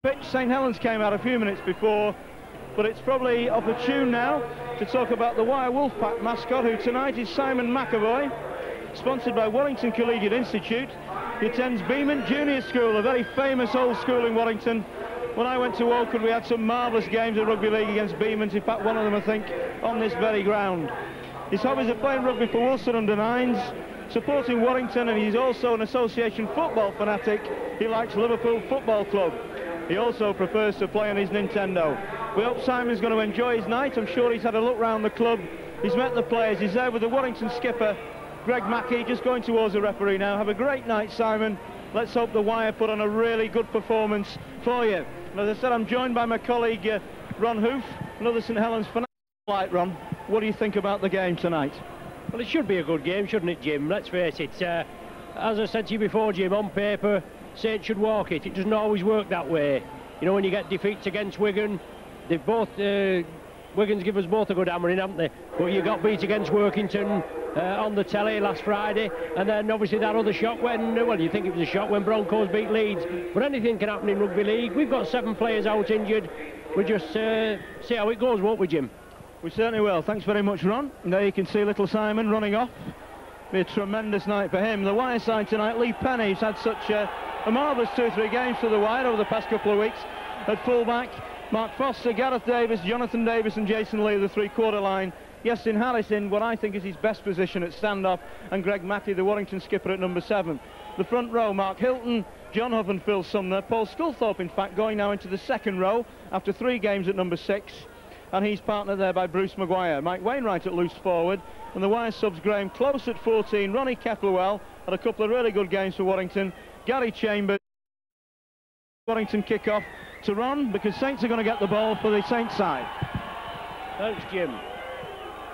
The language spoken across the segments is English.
Pitch. St Helens came out a few minutes before, but it's probably opportune now to talk about the Wire Wolfpack mascot, who tonight is Simon McAvoy, sponsored by Warrington Collegiate Institute. He attends Beamont Junior School, a very famous old school in Warrington. When I went to Woking, we had some marvellous games of rugby league against Beamont, in fact one of them I think on this very ground. His hobbies are playing rugby for Wilson under-9s, supporting Warrington, and he's also an association football fanatic. He likes Liverpool Football Club. He also prefers to play on his Nintendo. We hope Simon's going to enjoy his night. I'm sure he's had a look round the club. He's met the players. He's there with the Warrington skipper, Greg Mackey, just going towards the referee now. Have a great night, Simon. Let's hope the Wire put on a really good performance for you. And as I said, I'm joined by my colleague, Ron Hoof, another St Helens fanatic. Right, Ron, what do you think about the game tonight? Well, it should be a good game, shouldn't it, Jim? Let's face it. As I said to you before, Jim, on paper, Saints should walk it. It doesn't always work that way. You know, when you get defeats against Wigan, they've both Wigan's give us both a good hammering, haven't they? But you got beat against Workington on the telly last Friday, and then obviously that other shot when, well, you think it was a shot when Broncos beat Leeds. But anything can happen in rugby league. We've got 7 players out injured. We'll just see how it goes, won't we, Jim? We certainly will. Thanks very much, Ron. There you can see little Simon running off. Be a tremendous night for him. The Wire side tonight, Lee Penny, who's had such a marvellous 2-3 games for the Wire over the past couple of weeks. At full-back, Mark Foster, Gareth Davis, Jonathan Davis and Jason Lee, the 3-quarter line. Iestyn Harris in what I think is his best position at stand-off, and Greg Mackey, the Warrington skipper, at number 7. The front row, Mark Hilton, John Huff and Phil Sumner. Paul Sculthorpe, in fact, going now into the second row after 3 games at number 6. And he's partnered there by Bruce Maguire. Mike Wainwright at loose forward, and the Wire subs Graham Close at 14, Ronnie Kettlewell had a couple of really good games for Warrington, Gary Chambers. Warrington kick-off to Ron, because Saints are going to get the ball for the Saints side. Thanks, Jim.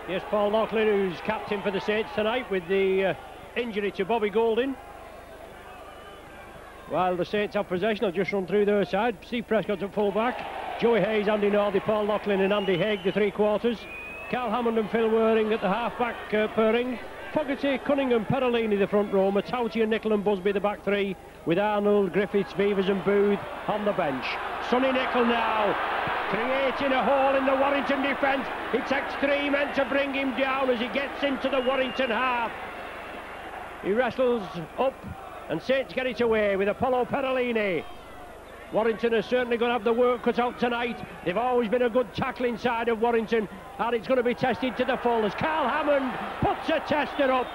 Yes, Paul Loughlin, who's captain for the Saints tonight with the injury to Bobby Golding. While the Saints have possession, I'll just run through their side. Steve Prescott's at full-back, Joey Hayes, Andy Northey, Paul Loughlin and Andy Haig, the 3-quarters. Carl Hammond and Phil Waring at the half-back pairing. Fogarty, Cunningham, Perolini the front row, Matauti and Nicol and Busby the back 3, with Arnold, Griffiths, Beavers and Booth on the bench. Sonny Nicol now creating a hole in the Warrington defence. It takes 3 men to bring him down as he gets into the Warrington half. He wrestles up and Saints get it away with Apollo Perolini. Warrington are certainly going to have the work cut out tonight. They've always been a good tackling side of Warrington, and it's going to be tested to the full as Carl Hammond puts a tester up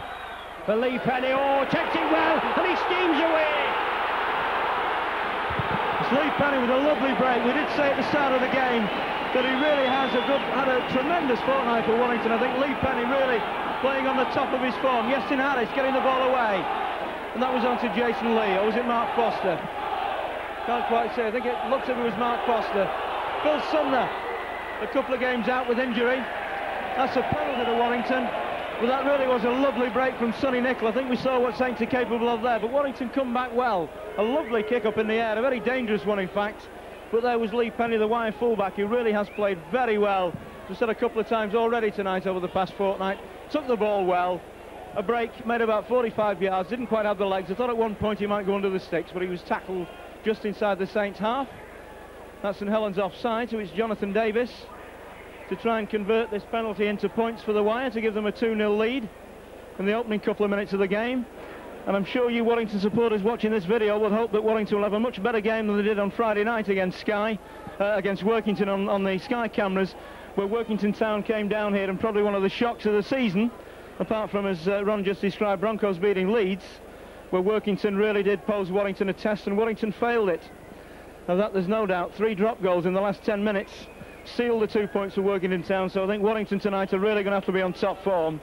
for Lee Penny. Oh, takes it well, and he steams away. It's Lee Penny with a lovely break. We did say at the start of the game that he really had a tremendous fortnight for Warrington. I think Lee Penny really playing on the top of his form. Iestyn Harris getting the ball away, and that was on to Jason Lee, or was it Mark Foster? Can't quite say. I think it looks like it was Mark Foster. Phil Sumner, a couple of games out with injury. That's a penalty to Warrington. But that really was a lovely break from Sonny Nicol. I think we saw what Saints are capable of there. But Warrington come back well. A lovely kick up in the air, a very dangerous one in fact. But there was Lee Penny, the Wire fullback, who really has played very well. As I said a couple of times already tonight over the past fortnight. Took the ball well. A break, made about 45 yards, didn't quite have the legs. I thought at one point he might go under the sticks, but he was tackled just inside the Saints half. That's St Helens offside, so it's Jonathan Davis to try and convert this penalty into points for the Wire to give them a 2-0 lead in the opening couple of minutes of the game. And I'm sure you Warrington supporters watching this video will hope that Warrington will have a much better game than they did on Friday night against against Workington on the Sky cameras, where Workington Town came down here, and probably one of the shocks of the season, apart from, as Ron just described, Broncos beating Leeds, where Workington really did pose Warrington a test, and Warrington failed it. Now that there's no doubt, 3 drop goals in the last 10 minutes sealed the 2 points for Workington Town, so I think Warrington tonight are really going to have to be on top form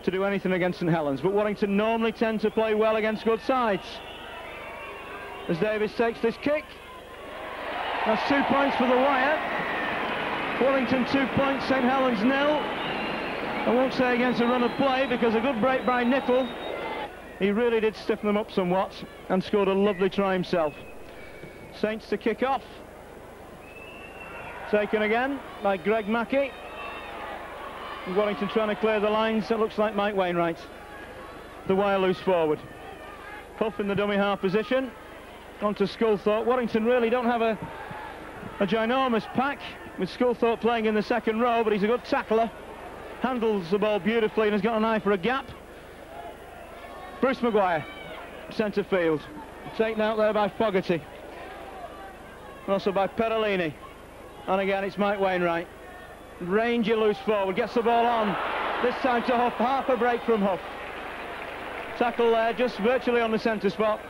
to do anything against St Helens. But Warrington normally tend to play well against good sides. As Davis takes this kick, that's 2 points for the Wire. Warrington 2 points, St Helens 0. I won't say against a run of play, because a good break by Nicol. He really did stiffen them up somewhat and scored a lovely try himself. Saints to kick off. Taken again by Greg Mackey. Warrington trying to clear the lines. It looks like Mike Wainwright. The Wire loose forward. Huff in the dummy half position. onto Sculthorpe. Warrington really don't have a ginormous pack, with Sculthorpe playing in the second row, but he's a good tackler, handles the ball beautifully and has got an eye for a gap. Bruce Maguire, centre field, taken out there by Fogarty, also by Perellini, and again it's Mike Wainwright. Rangy loose forward, gets the ball on, this time to Huff, half a break from Huff. Tackle there, just virtually on the centre spot.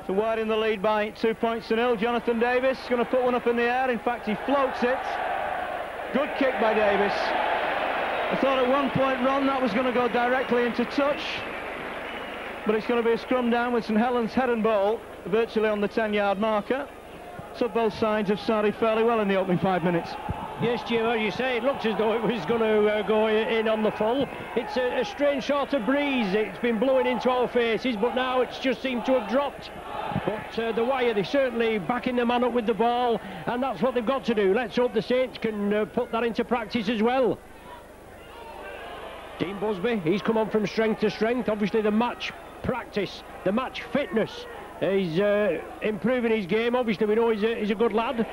So wide in the lead by 2 points to nil. Jonathan Davis going to put one up in the air. In fact, he floats it. Good kick by Davis. I thought at one point, Ron, that was going to go directly into touch. But it's going to be a scrum down with St Helens head and ball, virtually on the 10-yard marker. So both sides have started fairly well in the opening 5 minutes. Yes, Jim, as you say, it looked as though it was going to go in on the full. It's a strange sort of breeze. It's been blowing into our faces, but now it's just seemed to have dropped. But the Wire, they're certainly backing the man up with the ball, and that's what they've got to do. Let's hope the Saints can put that into practice as well. Dean Busby, he's come on from strength to strength. Obviously the match practice, the match fitness, he's improving his game. Obviously we know he's a good lad.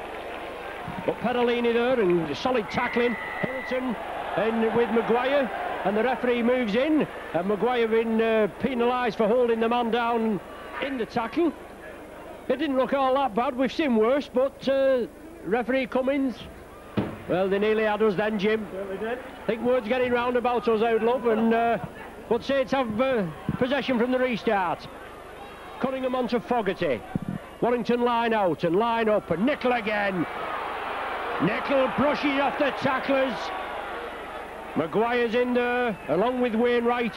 But Perellini there, and solid tackling. Hilton and with Maguire, and the referee moves in, and Maguire been penalised for holding the man down in the tackle. It didn't look all that bad. We've seen worse, but referee Cummins, well, they nearly had us then, Jim. Certainly did. I think word's getting round about us out, love, and but Saints have possession from the restart. Cunningham onto Fogarty. Warrington line out and line up, and Nickel again. Nickel brushes off the tacklers. Maguire's in there, along with Wainwright.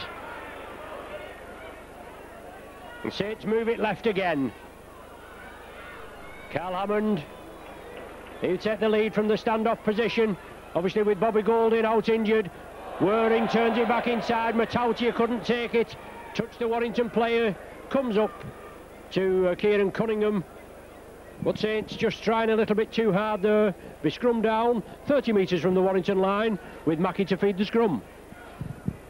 And Saints move it left again. Carl Hammond, he'll take the lead from the standoff position, obviously with Bobby Golding out injured. Waring turns it back inside. Matautia couldn't take it. Touched the Warrington player, comes up to Kieran Cunningham. But Saints just trying a little bit too hard there. Be scrum down 30 metres from the Warrington line, with Mackie to feed the scrum.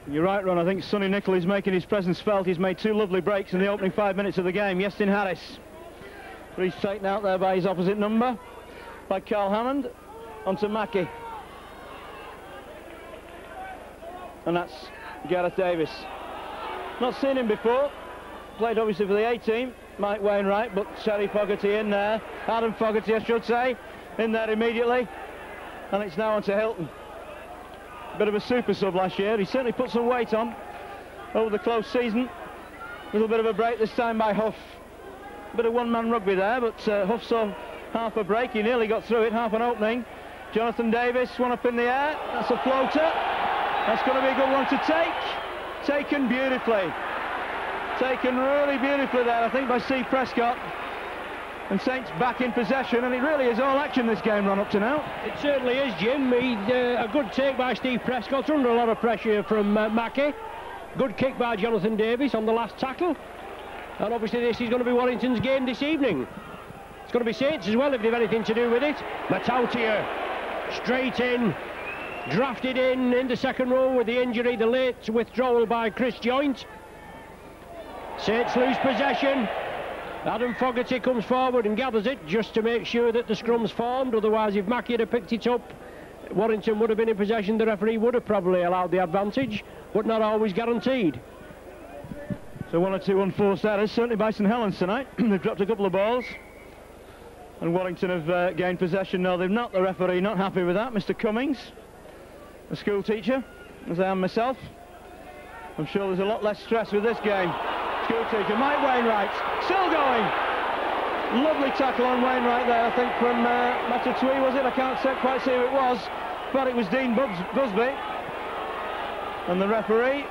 You're right, Ron. I think Sonny Nickel is making his presence felt. He's made 2 lovely breaks in the opening 5 minutes of the game. Yestin Harris, but he's taken out there by his opposite number, by Carl Hammond, onto Mackie. And that's Gareth Davis. Not seen him before. Played obviously for the A-team. Mike Wainwright, but Terry Fogarty in there. Adam Fogarty, I should say, in there immediately. And it's now on to Hilton. Bit of a super sub last year. He certainly put some weight on over the close season. A little bit of a break this time by Huff. Bit of one-man rugby there, but Huff saw half a break. He nearly got through it, half an opening. Jonathan Davis, one up in the air. That's a floater. That's going to be a good one to take. Taken beautifully. Taken really beautifully there, I think, by C. Prescott. And Saints back in possession, and it really is all action this game run up to now. It certainly is, Jim. A good take by Steve Prescott, under a lot of pressure from Mackie. Good kick by Jonathan Davis on the last tackle. And obviously this is going to be Warrington's game this evening. It's going to be Saints as well if they've anything to do with it. Matautia, straight in, drafted in the second row with the injury, the late withdrawal by Chris Joint. Saints lose possession. Adam Fogarty comes forward and gathers it just to make sure that the scrum's formed. Otherwise, if Mackie had picked it up, Warrington would have been in possession. The referee would have probably allowed the advantage, but not always guaranteed. So 1 or 2 unforced errors, certainly by St Helens tonight. They've dropped a couple of balls. And Warrington have gained possession. No, they've not. The referee not happy with that. Mr Cummings, a school teacher, as I am myself. I'm sure there's a lot less stress with this game. School teacher, Mike Wainwright, still going. Lovely tackle on Wainwright there, I think, from Matatui, was it? I can't quite see who it was, but it was Dean Busby. And the referee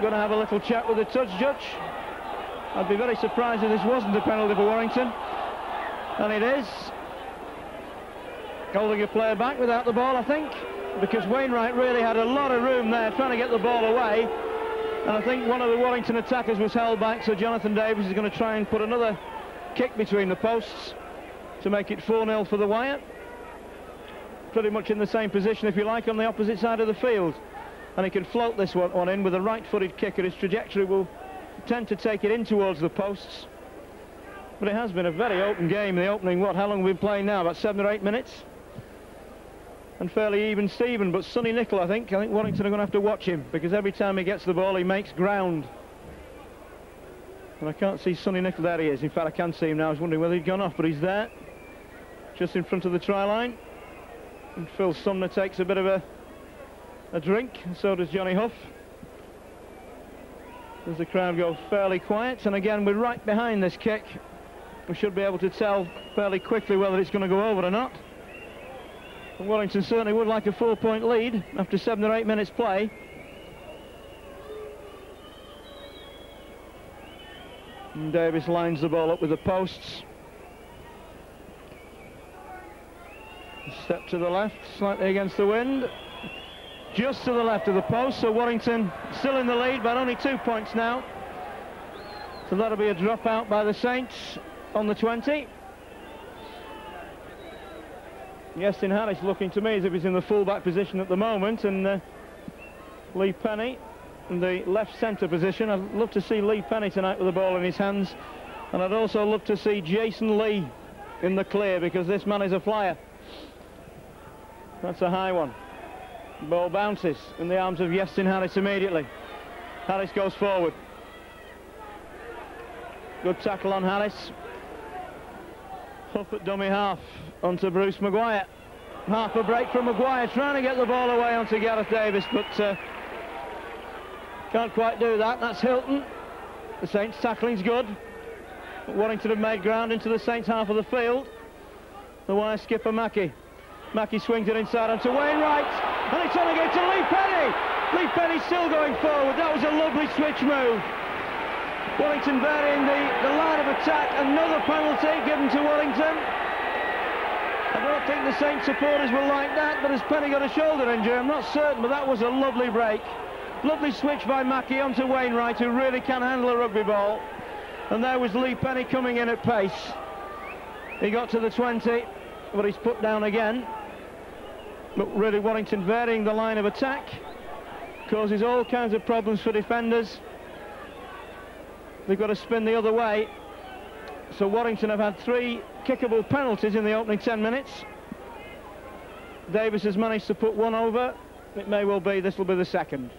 going to have a little chat with the touch judge. I'd be very surprised if this wasn't a penalty for Warrington. And it is. Holding a player back without the ball, I think, because Wainwright really had a lot of room there trying to get the ball away. And I think one of the Warrington attackers was held back, so Jonathan Davis is going to try and put another kick between the posts to make it 4-0 for the Wire. Pretty much in the same position, if you like, on the opposite side of the field. And he can float this one in with a right-footed kicker. His trajectory will tend to take it in towards the posts. But it has been a very open game, the opening, how long have we been playing now? About 7 or 8 minutes? And fairly even Steven, but Sonny Nicol, I think Warrington are going to have to watch him, because every time he gets the ball he makes ground. And I can't see Sonny Nicol. There he is. In fact, I can see him now. I was wondering whether he'd gone off, but he's there, just in front of the try line. And Phil Sumner takes a bit of a drink, and so does Johnny Huff. As the crowd go fairly quiet, and again we're right behind this kick. We should be able to tell fairly quickly whether it's going to go over or not. And Warrington certainly would like a 4-point lead after 7 or 8 minutes play. And Davis lines the ball up with the posts. A step to the left, slightly against the wind. Just to the left of the post, so Warrington still in the lead, but only 2 points now. So that'll be a drop out by the Saints on the 20. Iestyn Harris looking to me as if he's in the full-back position at the moment, and Lee Penny in the left centre position. I'd love to see Lee Penny tonight with the ball in his hands, and I'd also love to see Jason Lee in the clear, because this man is a flyer. That's a high one. Ball bounces in the arms of Iestyn Harris immediately. Harris goes forward. Good tackle on Harris. Huff at dummy half onto Bruce Maguire. Half a break from Maguire, trying to get the ball away onto Gareth Davis, but can't quite do that. That's Hilton. The Saints tackling's good. But Warrington have made ground into the Saints half of the field. The wire skipper Mackey. Mackey swings it inside onto Wainwright, and it's on again to Lee Penny. Lee Penny still going forward. That was a lovely switch move. Warrington varying the line of attack. Another penalty given to Warrington. I don't think the Saints supporters will like that, but has Penny got a shoulder injury? I'm not certain, but that was a lovely break. Lovely switch by Mackey onto Wainwright, who really can handle a rugby ball. And there was Lee Penny coming in at pace. He got to the 20, but he's put down again. But really Warrington varying the line of attack causes all kinds of problems for defenders. They've got to spin the other way. So Warrington have had 3 kickable penalties in the opening 10 minutes. Davis has managed to put one over. It may well be this will be the second.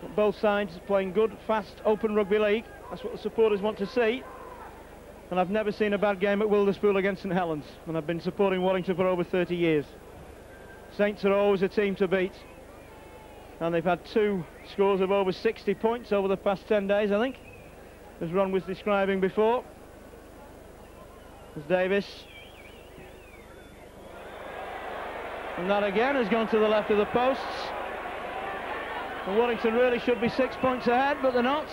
But both sides playing good, fast, open rugby league. That's what the supporters want to see. And I've never seen a bad game at Wilderspool against St Helens, and I've been supporting Warrington for over 30 years. Saints are always a team to beat, and they've had 2 scores of over 60 points over the past 10 days, I think, as Ron was describing before. There's Davis, and that again has gone to the left of the posts, and Warrington really should be 6 points ahead, but they're not.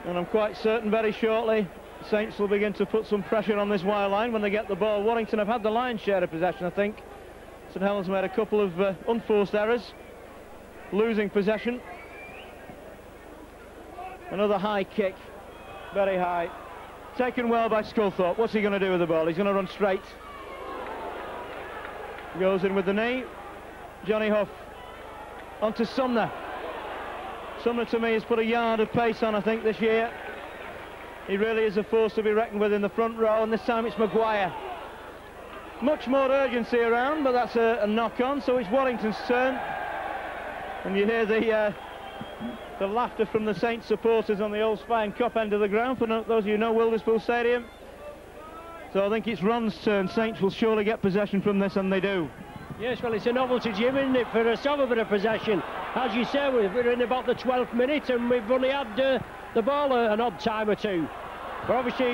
And I'm quite certain very shortly Saints will begin to put some pressure on this wire line when they get the ball. Warrington have had the lion's share of possession, I think. St Helens made a couple of unforced errors, losing possession. Another high kick, very high. Taken well by Sculthorpe. What's he going to do with the ball? He's going to run straight. Goes in with the knee. Johnny Huff onto Sumner. Sumner to me has put a yard of pace on, I think, this year. He really is a force to be reckoned with in the front row, and this time it's Maguire. Much more urgency around, but that's a knock-on, so it's Warrington's turn. And you hear the laughter from the Saints supporters on the old Spine Cup end of the ground, for those of you who know Wilderspool Stadium. So I think it's Ron's turn. Saints will surely get possession from this, and they do. Yes, well, it's a novelty, Jim, isn't it, for a solid bit of possession. As you say, we're in about the 12th minute, and we've only had the ball an odd time or two. But obviously,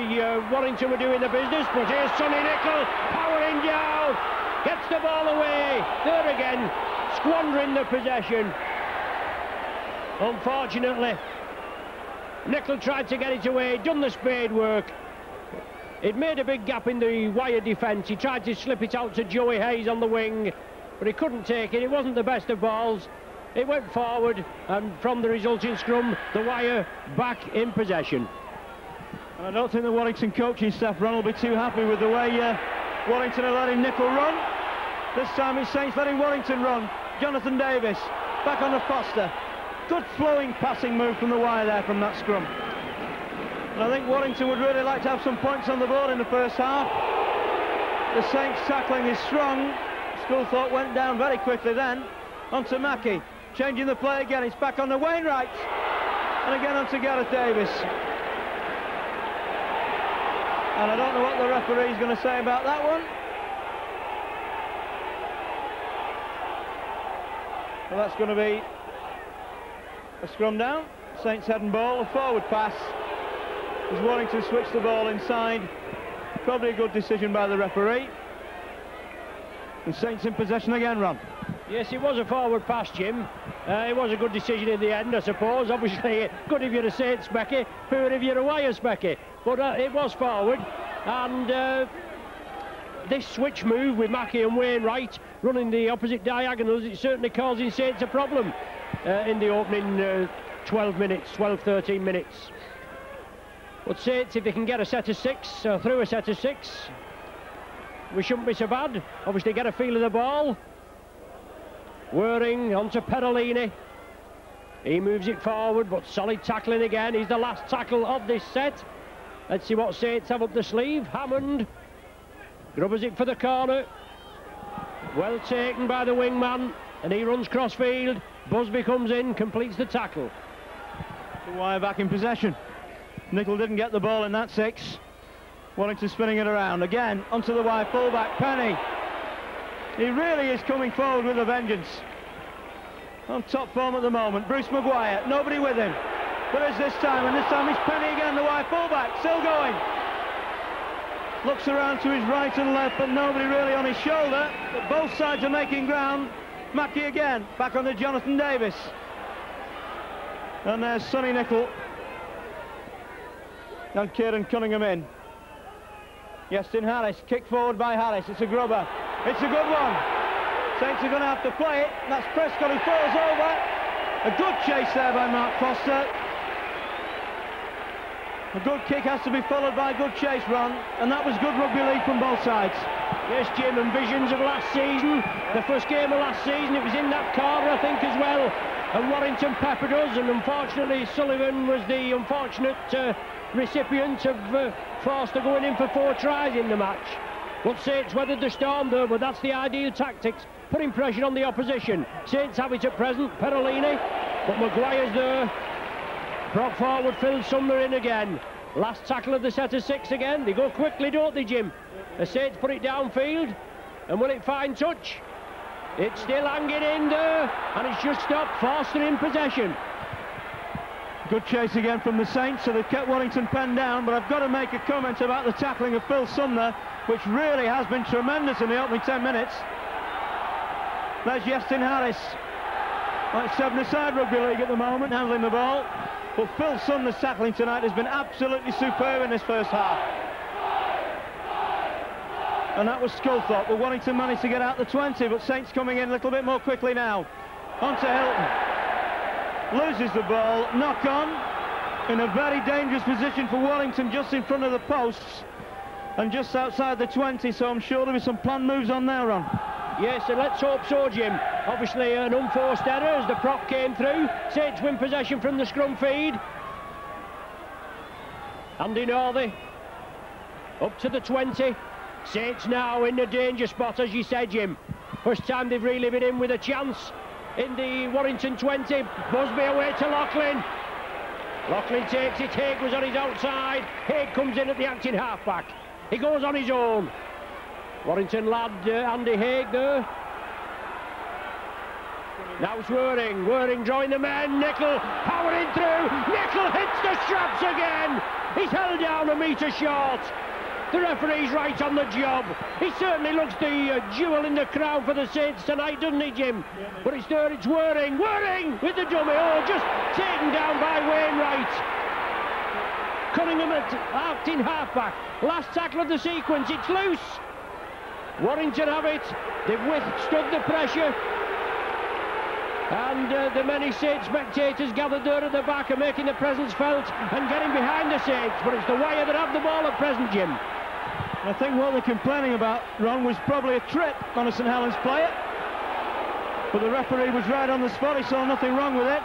Warrington were doing the business, but here's Sonny Nicol, powering down, gets the ball away, there again, squandering the possession. Unfortunately, Nicol tried to get it away, done the spade work. It made a big gap in the wire defence. He tried to slip it out to Joey Hayes on the wing, but he couldn't take it. It wasn't the best of balls. It went forward, and from the resulting scrum, the wire back in possession. And I don't think the Warrington coaching staff, Ron, will be too happy with the way Warrington are letting Nicol run. This time it's Saints letting Warrington run. Jonathan Davis back on the Foster. Good flowing passing move from the wire there from that scrum. And I think Warrington would really like to have some points on the board in the first half. The Saints tackling is strong. Sculthorpe went down very quickly then. Onto Mackey, changing the play again. It's back on to Wainwright. And again onto Gareth Davis. And I don't know what the referee's going to say about that one. Well, that's going to be a scrum down. Saints head and ball, a forward pass. As Warrington switched the ball inside. Probably a good decision by the referee. And Saints in possession again, Ron. Yes, it was a forward pass, Jim. It was a good decision in the end, I suppose. Obviously, good if you're a Saints Becky, poor if you're a Wyers Becky. But it was forward. And this switch move with Mackey and Wainwright running the opposite diagonals, it's certainly causing Saints a problem in the opening 12 minutes, 12-13 minutes. But Saints, if they can get a set of 6, through a set of 6, we shouldn't be so bad. Obviously get a feel of the ball. Whirring onto Perolini. He moves it forward, but solid tackling again. He's the last tackle of this set. Let's see what Saints have up the sleeve. Hammond grubbers it for the corner. Well taken by the wingman, and he runs crossfield. Busby comes in, completes the tackle. The Wire back in possession. Nicol didn't get the ball in that 6. Warrington spinning it around. Again, onto the Wire fullback, Penny. He really is coming forward with a vengeance. On top form at the moment. Bruce Maguire, nobody with him. There is this time, and this time it's Penny again, the Wire fullback, still going. Looks around to his right and left, but nobody really on his shoulder. But both sides are making ground. Mackey again, back on to Jonathan Davis. And there's Sonny Nicol. And Kieran Cunningham in. Yestin Harris, kick forward by Harris. It's a grubber. It's a good one. Saints are going to have to play it. That's Prescott who falls over. A good chase there by Mark Foster. A good kick has to be followed by a good chase, Ron. And that was good rugby league from both sides. Yes, Jim, and visions of last season. The first game of last season, it was in that corner, I think, as well. And Warrington peppered us, and unfortunately Sullivan was the unfortunate recipient of Forster going in for 4 tries in the match. But Saints weathered the storm though, but that's the ideal tactics, putting pressure on the opposition. Saints have it at present, Perolini, but Maguire's there. Brought forward, Phil Sumner in again. Last tackle of the set of 6 again. They go quickly, don't they, Jim? The Saints put it downfield, and will it find touch? It's still hanging in there, and it's just stopped. Forster in possession. Good chase again from the Saints, so they've kept Warrington penned down, but I've got to make a comment about the tackling of Phil Sumner, which really has been tremendous in the opening 10 minutes. There's Yestin Harris. Like 7-a-side rugby league at the moment, handling the ball. But Phil Sumner's tackling tonight has been absolutely superb in this first half. And that was Sculthorpe, but Warrington managed to get out the 20, but Saints coming in a little bit more quickly now. On to Hilton. Loses the ball, knock on, in a very dangerous position for Warrington, just in front of the posts and just outside the 20, so I'm sure there'll be some planned moves on there, Ron. Yes, and let's hope so, Jim. Obviously an unforced error as the prop came through. Saints win possession from the scrum feed. Andy Northey up to the 20. Saints now in the danger spot, as you said, Jim. First time they've really been in with a chance in the Warrington 20. Busby away to Loughlin. Loughlin takes it. Haig was on his outside. Haig comes in at the acting halfback. He goes on his own. Warrington lad Andy Haig there. Now it's Whirring. Whirring drawing the men. Nicol powering through. Nicol hits the straps again. He's held down a metre short. The referee's right on the job. He certainly looks the jewel in the crowd for the Saints tonight, doesn't he, Jim? But it's there, it's Whirring. Whirring with the dummy. Oh, just taken down by Wainwright. Cunningham at acting halfback. Last tackle of the sequence. It's loose. Warrington have it. They've withstood the pressure. And the many Saints spectators gathered there at the back are making the presence felt and getting behind the Saints. But it's the Wire that have the ball at present, Jim. I think what they're complaining about, Ron, was probably a trip on a St Helens player. But the referee was right on the spot. He saw nothing wrong with it.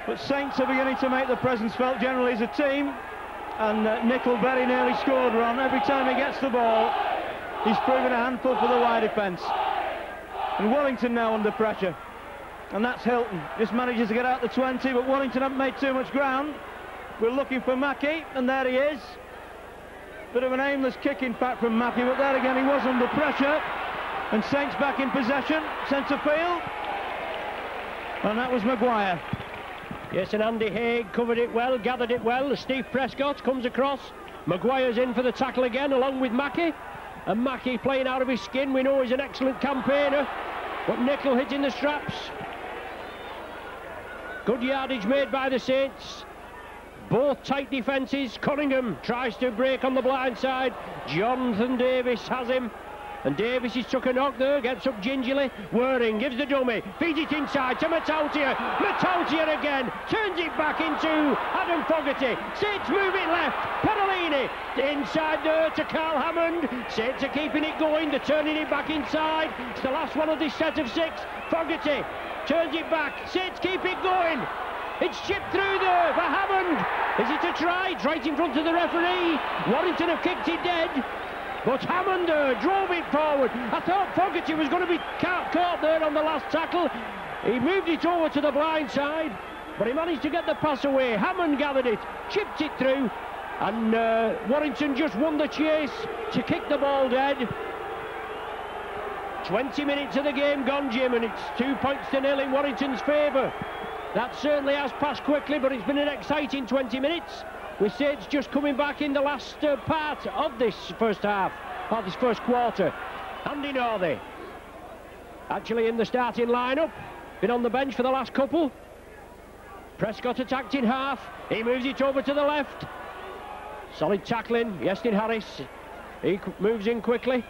But Saints are beginning to make the presence felt generally as a team. And Nicol very nearly scored, Ron. Every time he gets the ball, he's proven a handful for the wide defence. And Warrington now under pressure. And that's Hilton. Just manages to get out the 20, but Warrington haven't made too much ground. We're looking for Mackey, and there he is. Bit of an aimless kick, in fact, from Mackey, but there again he was under pressure. And Saints back in possession, centre field. And that was Maguire. Yes, and Andy Haig covered it well, gathered it well. Steve Prescott comes across. Maguire's in for the tackle again, along with Mackey. And Mackey playing out of his skin. We know he's an excellent campaigner. But Nicol hitting the straps. Good yardage made by the Saints. Both tight defences. Cunningham tries to break on the blind side. Jonathan Davis has him. And Davis has took a knock there, gets up gingerly. Waring gives the dummy, feeds it inside to Matautia. Matautia again, turns it back into Adam Fogarty. Saints move it left, Perolini inside there to Carl Hammond. Saints are keeping it going, they're turning it back inside. It's the last one of this set of 6. Fogarty turns it back, Saints keep it going. It's chipped through there for Hammond. Is it a try? It's right in front of the referee. Warrington have kicked it dead. But Hammond drove it forward. I thought Fogarty was going to be caught there on the last tackle. He moved it over to the blind side, but he managed to get the pass away. Hammond gathered it, chipped it through, and Warrington just won the chase to kick the ball dead. 20 minutes of the game gone, Jim, and it's 2-0 in Warrington's favour. That certainly has passed quickly, but it's been an exciting 20 minutes. With Saints just coming back in the last part of this first half, of this first quarter. Andy Northey, actually in the starting lineup, been on the bench for the last couple. Prescott attacked in half, he moves it over to the left. Solid tackling, Iestyn Harris, he moves in quickly.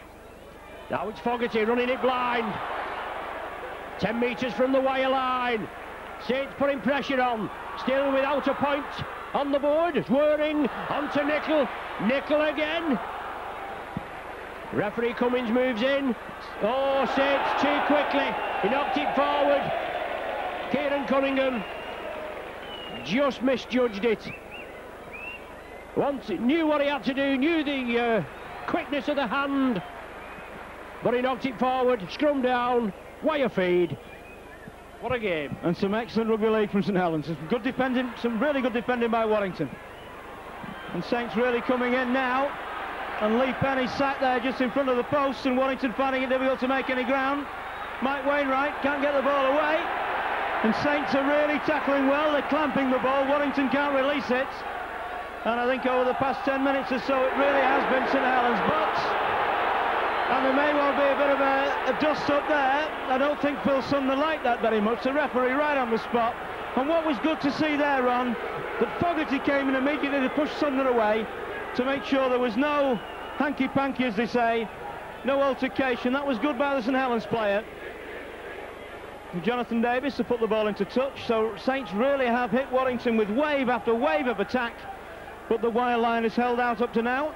Now it's Fogarty running it blind. 10 metres from the wire line. Saints putting pressure on, still without a point on the board. Waring onto Nicol. Nicol again. Referee Cummins moves in. Oh, Saints too quickly. He knocked it forward. Kieran Cunningham just misjudged it. Once knew what he had to do, knew the quickness of the hand, but he knocked it forward. Scrum down. Wire feed. What a game. And some excellent rugby league from St Helens. Some good defending, some really good defending by Warrington. And Saints really coming in now. And Lee Penny sat there just in front of the post, and Warrington finding it difficult to make any ground. Mike Wainwright can't get the ball away. And Saints are really tackling well. They're clamping the ball. Warrington can't release it. And I think over the past 10 minutes or so, it really has been St Helens. And there may well be a bit of a dust up there. I don't think Phil Sumner liked that very much. The referee right on the spot. And what was good to see there, Ron, that Fogarty came in immediately to push Sumner away to make sure there was no hanky-panky, as they say, no altercation. That was good by the St Helens player. And Jonathan Davis to put the ball into touch. So Saints really have hit Warrington with wave after wave of attack. But the wire line is held out up to now.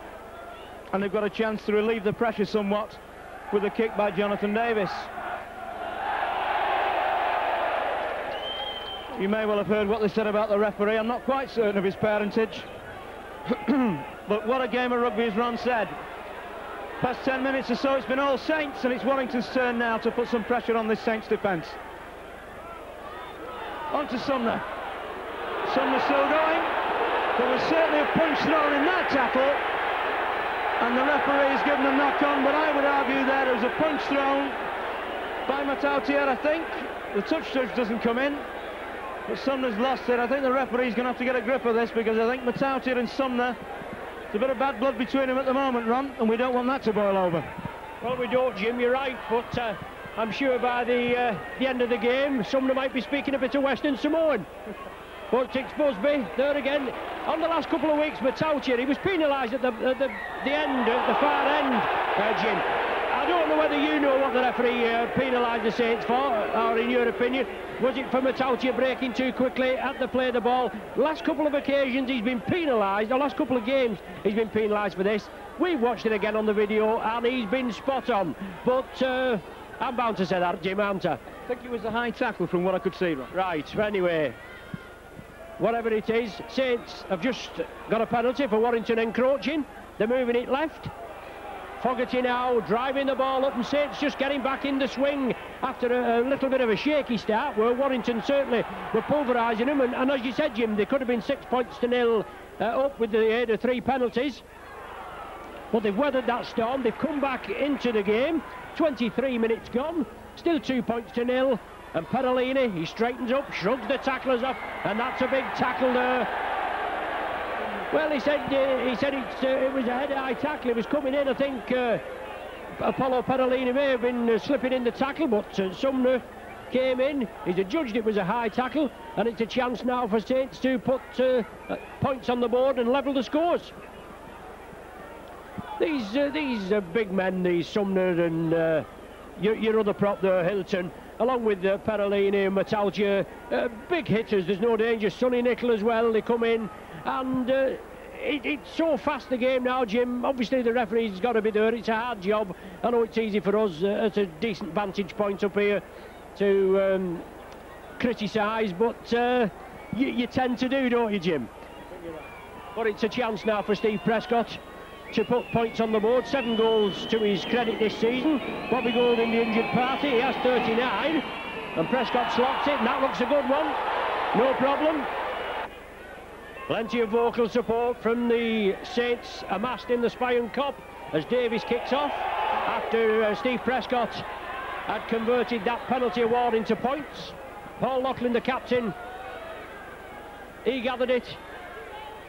And they've got a chance to relieve the pressure somewhat with a kick by Jonathan Davis. You may well have heard what they said about the referee. I'm not quite certain of his parentage. But what a game of rugby, as Ron said. Past 10 minutes or so, it's been all Saints, and it's Warrington's turn now to put some pressure on this Saints defence. On to Sumner. Sumner still going. There was certainly a punch thrown in that tackle. And the referee has given a knock on, but I would argue there was a punch thrown by Matautia, I think. The touch judge doesn't come in, but Sumner's lost it. I think the referee's going to have to get a grip of this, because I think Matautia and Sumner, there's a bit of bad blood between them at the moment, Ron, and we don't want that to boil over. Well, we don't, Jim, you're right, but I'm sure by the end of the game, Sumner might be speaking a bit of Western Samoan. But it's Busby, there again. On the last couple of weeks, Matautia, he was penalised at the end, at the far end, Jim. I don't know whether you know what the referee penalised the Saints for, or in your opinion, was it for Matautia breaking too quickly at the play of the ball? Last couple of occasions he's been penalised, the last couple of games he's been penalised for this. We've watched it again on the video, and he's been spot on. But I'm bound to say that, Jim, aren't I? I think it was a high tackle from what I could see, Ron. Right, anyway. whatever it is. Saints have just got a penalty for Warrington encroaching. They're moving it left. Fogarty now driving the ball up, and Saints just getting back in the swing after a little bit of a shaky start, where Warrington certainly were pulverising them, and as you said, Jim, they could have been 6 points to nil up with the aid of 3 penalties. But they've weathered that storm. They've come back into the game. 23 minutes gone, still 2 points to nil, and Perolini, he straightens up, shrugs the tacklers off, and that's a big tackle there. Well, he said it was a head-high tackle. It was coming in. I think Apollo Perolini may have been slipping in the tackle, but Sumner came in. He's adjudged it was a high tackle, and it's a chance now for Saints to put points on the board and level the scores. These big men, these Sumner and your other prop there, Hilton, along with Perolini and Matautia, big hitters. There's no danger. Sonny Nicol as well. They come in. And it's so fast, the game now, Jim. Obviously the referee's got to be there. It's a hard job. I know it's easy for us at a decent vantage point up here to criticise, but you tend to do, don't you, Jim? But it's a chance now for Steve Prescott to put points on the board. 7 goals to his credit this season. Bobby Gould in the injured party, he has 39, and Prescott slots it, and that looks a good one. No problem. Plenty of vocal support from the Saints amassed in the Spion Cop as Davies kicks off after Steve Prescott had converted that penalty award into points. Paul Loughlin, the captain, he gathered it,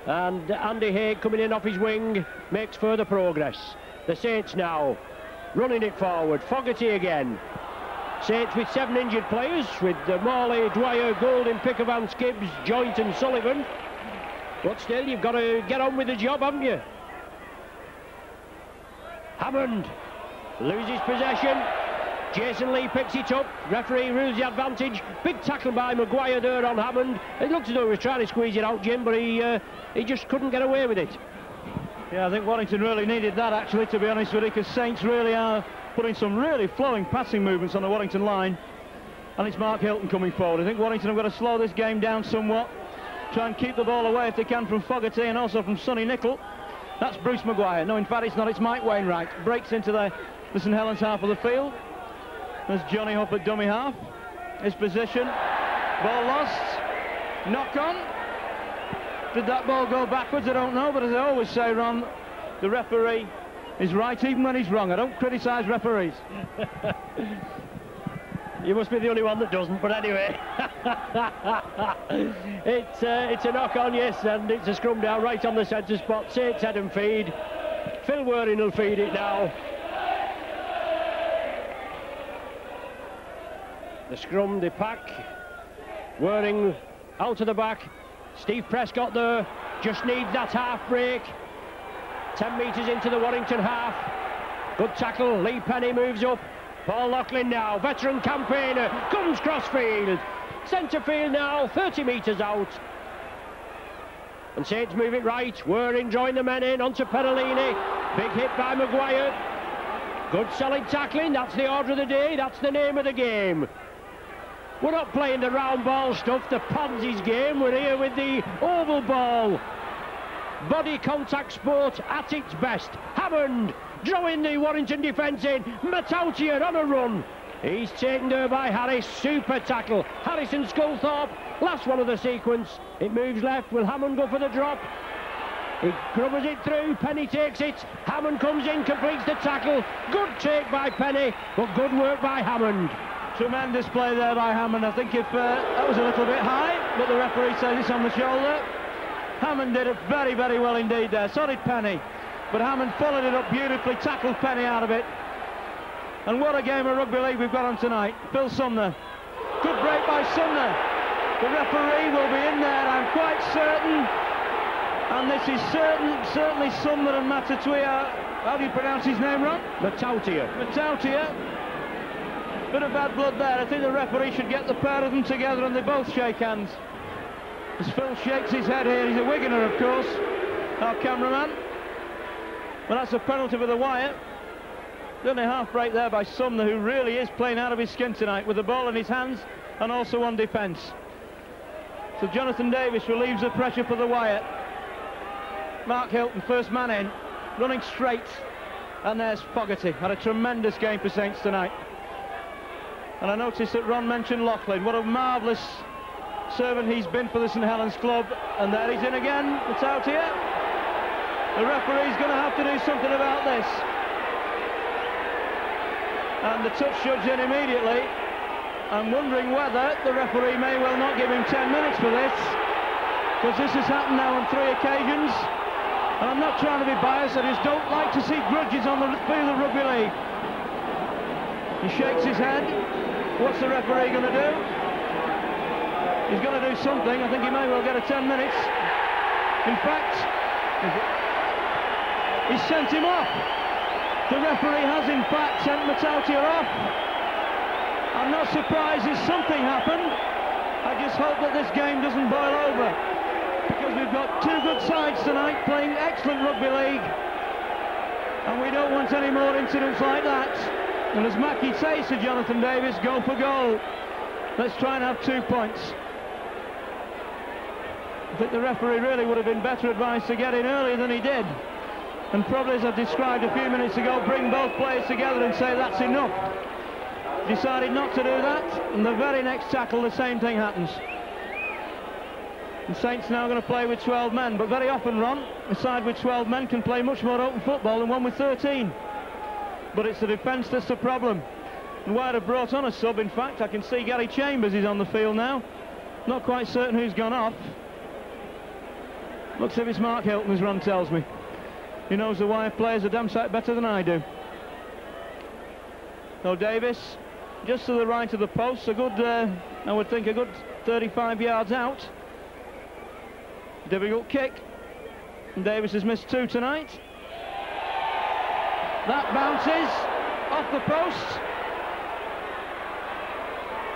and Andy Haig coming in off his wing makes further progress. The Saints now running it forward. Fogarty again. Saints with 7 injured players, with Morley, Dwyer, Goulding, Pickavance, Gibbs, Joint and Sullivan. But still, you've got to get on with the job, haven't you? Hammond loses possession. Jason Lee picks it up. Referee rules the advantage. Big tackle by Maguire there on Hammond. It looked as though he was trying to squeeze it out, Jim, but he just couldn't get away with it. Yeah, I think Warrington really needed that, actually, to be honest with you, because Saints really are putting some really flowing passing movements on the Warrington line. And it's Mark Hilton coming forward. I think Warrington have got to slow this game down somewhat. Try and keep the ball away if they can from Fogarty and also from Sonny Nicol. That's Bruce Maguire. No, in fact, it's not. It's Mike Wainwright. Breaks into the St Helens half of the field. There's Johnny Hope at dummy half. His position. Ball lost. Knock on. Did that ball go backwards? I don't know. But as I always say, Ron, the referee is right even when he's wrong. I don't criticise referees. You must be the only one that doesn't, but anyway. It's a knock-on, yes, and it's a scrum down right on the centre spot. Saints head and feed. Phil Waring will feed it now. The scrum, the pack. Waring out of the back. Steve Prescott there. Just needs that half break. 10 metres into the Warrington half. Good tackle. Lee Penny moves up. Paul Loughlin now, veteran campaigner, comes crossfield. Centre field now, 30 metres out. And Saints move it right. Waring drawing the men in onto Perolini. Big hit by Maguire. Good solid tackling, that's the order of the day, that's the name of the game. We're not playing the round ball stuff, the pansies game. We're here with the oval ball. Body contact sport at its best. Hammond drawing the Warrington defence in. Matautia on a run. He's taken there by Harris. Super tackle. Harrison Sculthorpe, last one of the sequence. It moves left. Will Hammond go for the drop? He grubbers it through. Penny takes it. Hammond comes in, completes the tackle. Good take by Penny, but good work by Hammond. Tremendous play there by Hammond. I think if that was a little bit high, but the referee says it's on the shoulder. Hammond did it very, very well indeed there. So did Penny. But Hammond followed it up beautifully, tackled Penny out of it. And what a game of rugby league we've got on tonight. Phil Sumner. Good break by Sumner. The referee will be in there, I'm quite certain. And this is certainly Sumner and Matautia. How do you pronounce his name, Ron? Matautia. Matautia. Bit of bad blood there. I think the referee should get the pair of them together and they both shake hands. As Phil shakes his head here, he's a Wiganer, of course, our cameraman. Well, that's a penalty for the wire. Done a half break there by Sumner, who really is playing out of his skin tonight with the ball in his hands and also on defence. So Jonathan Davis relieves the pressure for the Wyatt. Mark Hilton, first man in, running straight. And there's Fogarty. Had a tremendous game for Saints tonight. And I noticed that Ron mentioned Loughlin. What a marvellous servant he's been for the St Helens club. And there he's in again. It's out here. The referee's going to have to do something about this. And the touch judge in immediately. I'm wondering whether the referee may well not give him 10 minutes for this, because this has happened now on 3 occasions. And I'm not trying to be biased, I just don't like to see grudges on the field of rugby league. He shakes his head. What's the referee going to do? He's going to do something. I think he may well get a 10 minutes. In fact, he sent him off. The referee has in fact sent Matautia off. I'm not surprised if something happened. I just hope that this game doesn't boil over, because we've got two good sides tonight playing excellent rugby league, and we don't want any more incidents like that. And as Mackie says to Jonathan Davis, go for goal. Let's try and have 2 points. I think the referee really would have been better advised to get in earlier than he did, and probably, as I described a few minutes ago, bring both players together and say that's enough. Decided not to do that, and the very next tackle the same thing happens. And Saints now going to play with 12 men, but very often, Ron, a side with 12 men can play much more open football than one with 13. But it's the defence that's the problem. And Wyatt have brought on a sub. In fact, I can see Gary Chambers is on the field now. Not quite certain who's gone off. Looks as if it's Mark Hilton, as Ron tells me. He knows the Wyatt players a damn sight better than I do. So Davis, just to the right of the post, a good, I would think, a good 35 yards out. Difficult kick. And Davis has missed 2 tonight. That bounces off the post.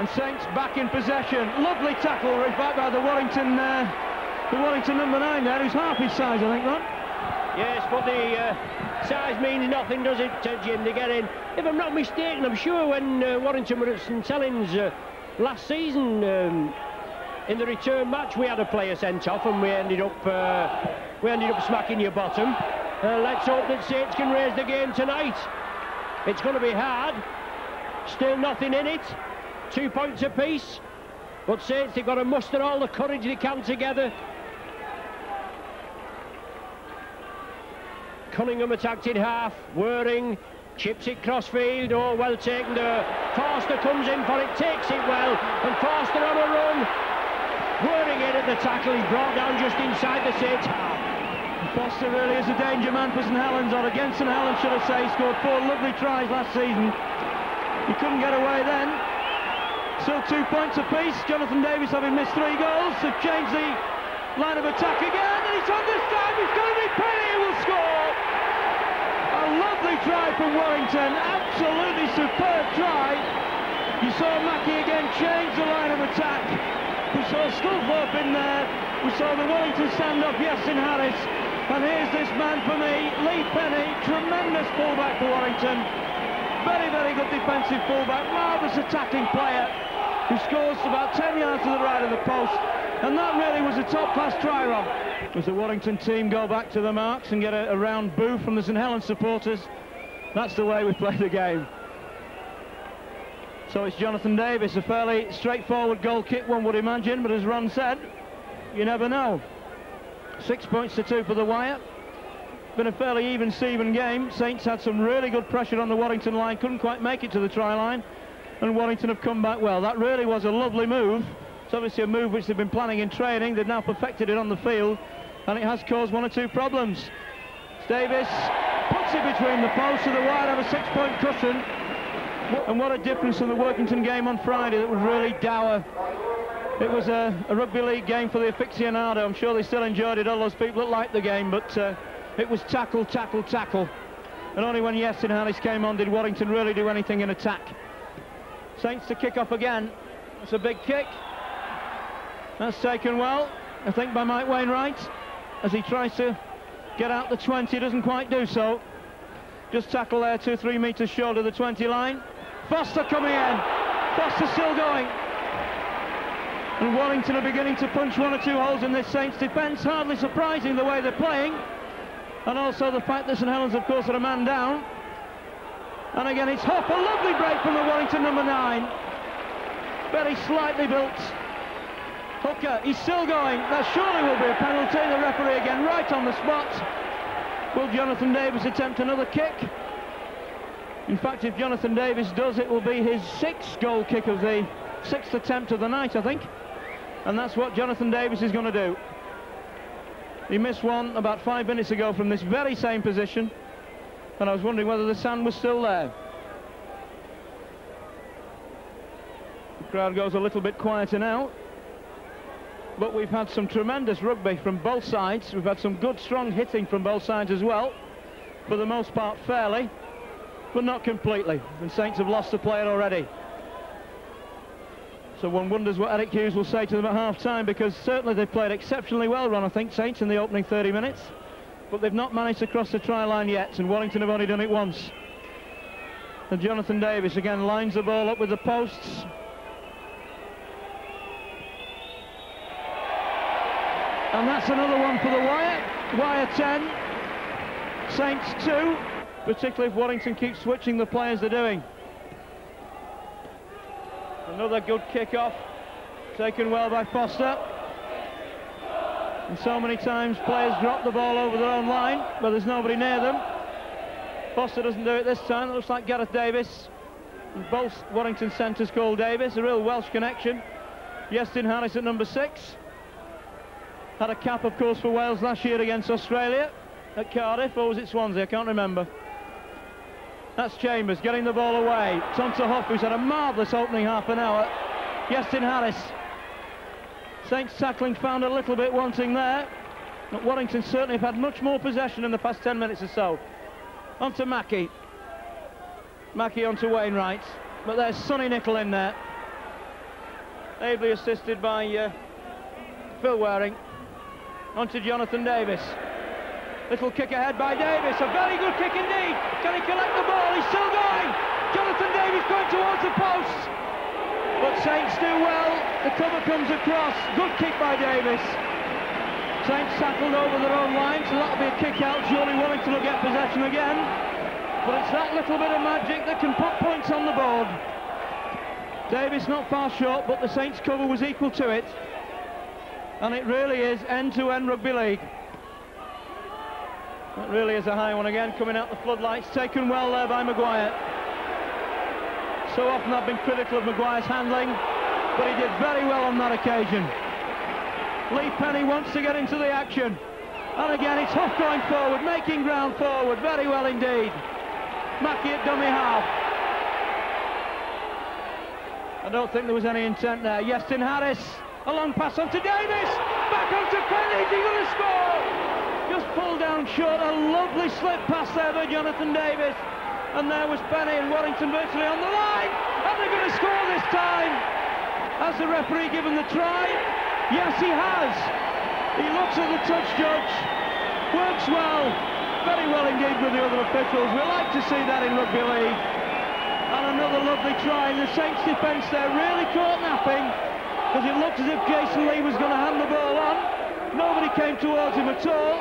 And Saints back in possession. Lovely tackle, in fact, by the Warrington number 9 there, who's half his size, I think, Ron. Yes, but the size means nothing, does it, Jim, to get in? If I'm not mistaken, I'm sure when Warrington were at St Helens last season, in the return match, we had a player sent off, and we ended up smacking your bottom. Let's hope that Saints can raise the game tonight. It's going to be hard. Still nothing in it. 2 points apiece. But Saints, they've got to muster all the courage they can together. Cunningham attacked in half. Whirring, chips it crossfield. Oh, well taken there. Forster comes in for it, takes it well, and Forster on a run. Whirring in at the tackle. He's brought down just inside the Saints half. Forster really is a danger man for St Helens, or against St Helens, should I say. He scored 4 lovely tries last season. He couldn't get away then. Still 2 points apiece. Jonathan Davis, having missed 3 goals, to change the line of attack again, and it's on this time. It's going to be Penny who will score. A lovely try from Warrington, absolutely superb try. You saw Mackie again change the line of attack. We saw Sculthorpe in there. We saw the Warrington stand up, yes, in Harris. And here's this man for me, Lee Penny, tremendous fullback for Warrington. Very, very good defensive fullback, marvellous attacking player, who scores about 10 yards to the right of the post. And that really was a top-class try, Rob. As the Warrington team go back to the marks and get a round boo from the St Helens supporters, that's the way we play the game. So it's Jonathan Davis, a fairly straightforward goal kick, one would imagine, but as Ron said, you never know. 6 points to 2 for the Wyatt. Been a fairly even-Steven game. Saints had some really good pressure on the Warrington line, couldn't quite make it to the try line, and Warrington have come back well. That really was a lovely move. It's obviously a move which they've been planning in training. They've now perfected it on the field, and it has caused 1 or 2 problems. Davis puts it between the posts, so the Wyatt have a 6-point cushion. And what a difference from the Workington game on Friday that was really dour. It was a rugby league game for the aficionado. I'm sure they still enjoyed it, all those people that liked the game, but it was tackle, tackle, tackle. And only when Yessin Harris came on did Warrington really do anything in attack. Saints to kick off again. It's a big kick. That's taken well, I think, by Mike Wainwright, as he tries to get out the 20, doesn't quite do so. Just tackle there, 2-3 metres short of the 20 line. Foster coming in. Foster still going. And Warrington are beginning to punch one or two holes in this Saints defence. Hardly surprising the way they're playing. And also the fact that St Helens, of course, are a man down. And again, it's Hoff. A lovely break from the Warrington number 9. Very slightly built hooker. He's still going. There surely will be a penalty. The referee again right on the spot. Will Jonathan Davis attempt another kick? In fact, if Jonathan Davis does, it will be his 6th goal kick of the 6th attempt of the night, I think. And that's what Jonathan Davis is going to do. He missed one about 5 minutes ago from this very same position, and I was wondering whether the sand was still there. The crowd goes a little bit quieter now, but we've had some tremendous rugby from both sides. We've had some good, strong hitting from both sides as well, for the most part fairly, but not completely. And Saints have lost a player already. So one wonders what Eric Hughes will say to them at half-time, because certainly they've played exceptionally well, Ron, I think, Saints, in the opening 30 minutes. But they've not managed to cross the try line yet, and Warrington have only done it once. And Jonathan Davis again lines the ball up with the posts. And that's another one for the wire. Wire 10, Saints 2, particularly if Warrington keeps switching the players they're doing. Another good kick-off, taken well by Foster. And so many times players drop the ball over their own line, but there's nobody near them. Foster doesn't do it this time. It looks like Gareth Davis. And both Warrington centres called Davis, a real Welsh connection. Iestyn Harris at number 6. Had a cap, of course, for Wales last year against Australia at Cardiff, or was it Swansea? I can't remember. That's Chambers getting the ball away. It's on to Hoff, who's had a marvellous opening half an hour. Iestyn Harris. Saints tackling found a little bit wanting there. But Warrington certainly have had much more possession in the past 10 minutes or so. On to Mackey. Mackey on to Wainwright. But there's Sonny Nicol in there. Ably assisted by Phil Waring. On to Jonathan Davis. Little kick ahead by Davis, a very good kick indeed. Can he collect the ball? He's still going. Jonathan Davis going towards the post. But Saints do well. The cover comes across. Good kick by Davis. Saints tackled over their own line, so that'll be a kick out. Surely Warrington will get possession again. But it's that little bit of magic that can put points on the board. Davis not far short, but the Saints cover was equal to it. And it really is end-to-end rugby league. That really is a high one again, coming out the floodlights, taken well there by Maguire. So often I've been critical of Maguire's handling, but he did very well on that occasion. Lee Penny wants to get into the action. And again, it's Hoff going forward, making ground forward, very well indeed. Mackey at dummy half. I don't think there was any intent there. Iestyn Harris, a long pass on to Davis, back on to Penny, is he going to score? Just pulled down short, a lovely slip pass there by Jonathan Davis. And there was Penny and Warrington virtually on the line. And they're going to score this time. Has the referee given the try? Yes, he has. He looks at the touch judge. Works well. Very well indeed with the other officials. We like to see that in rugby league. And another lovely try. And the Saints defence there really caught napping, because it looked as if Jason Lee was going to hand the ball on. Nobody came towards him at all.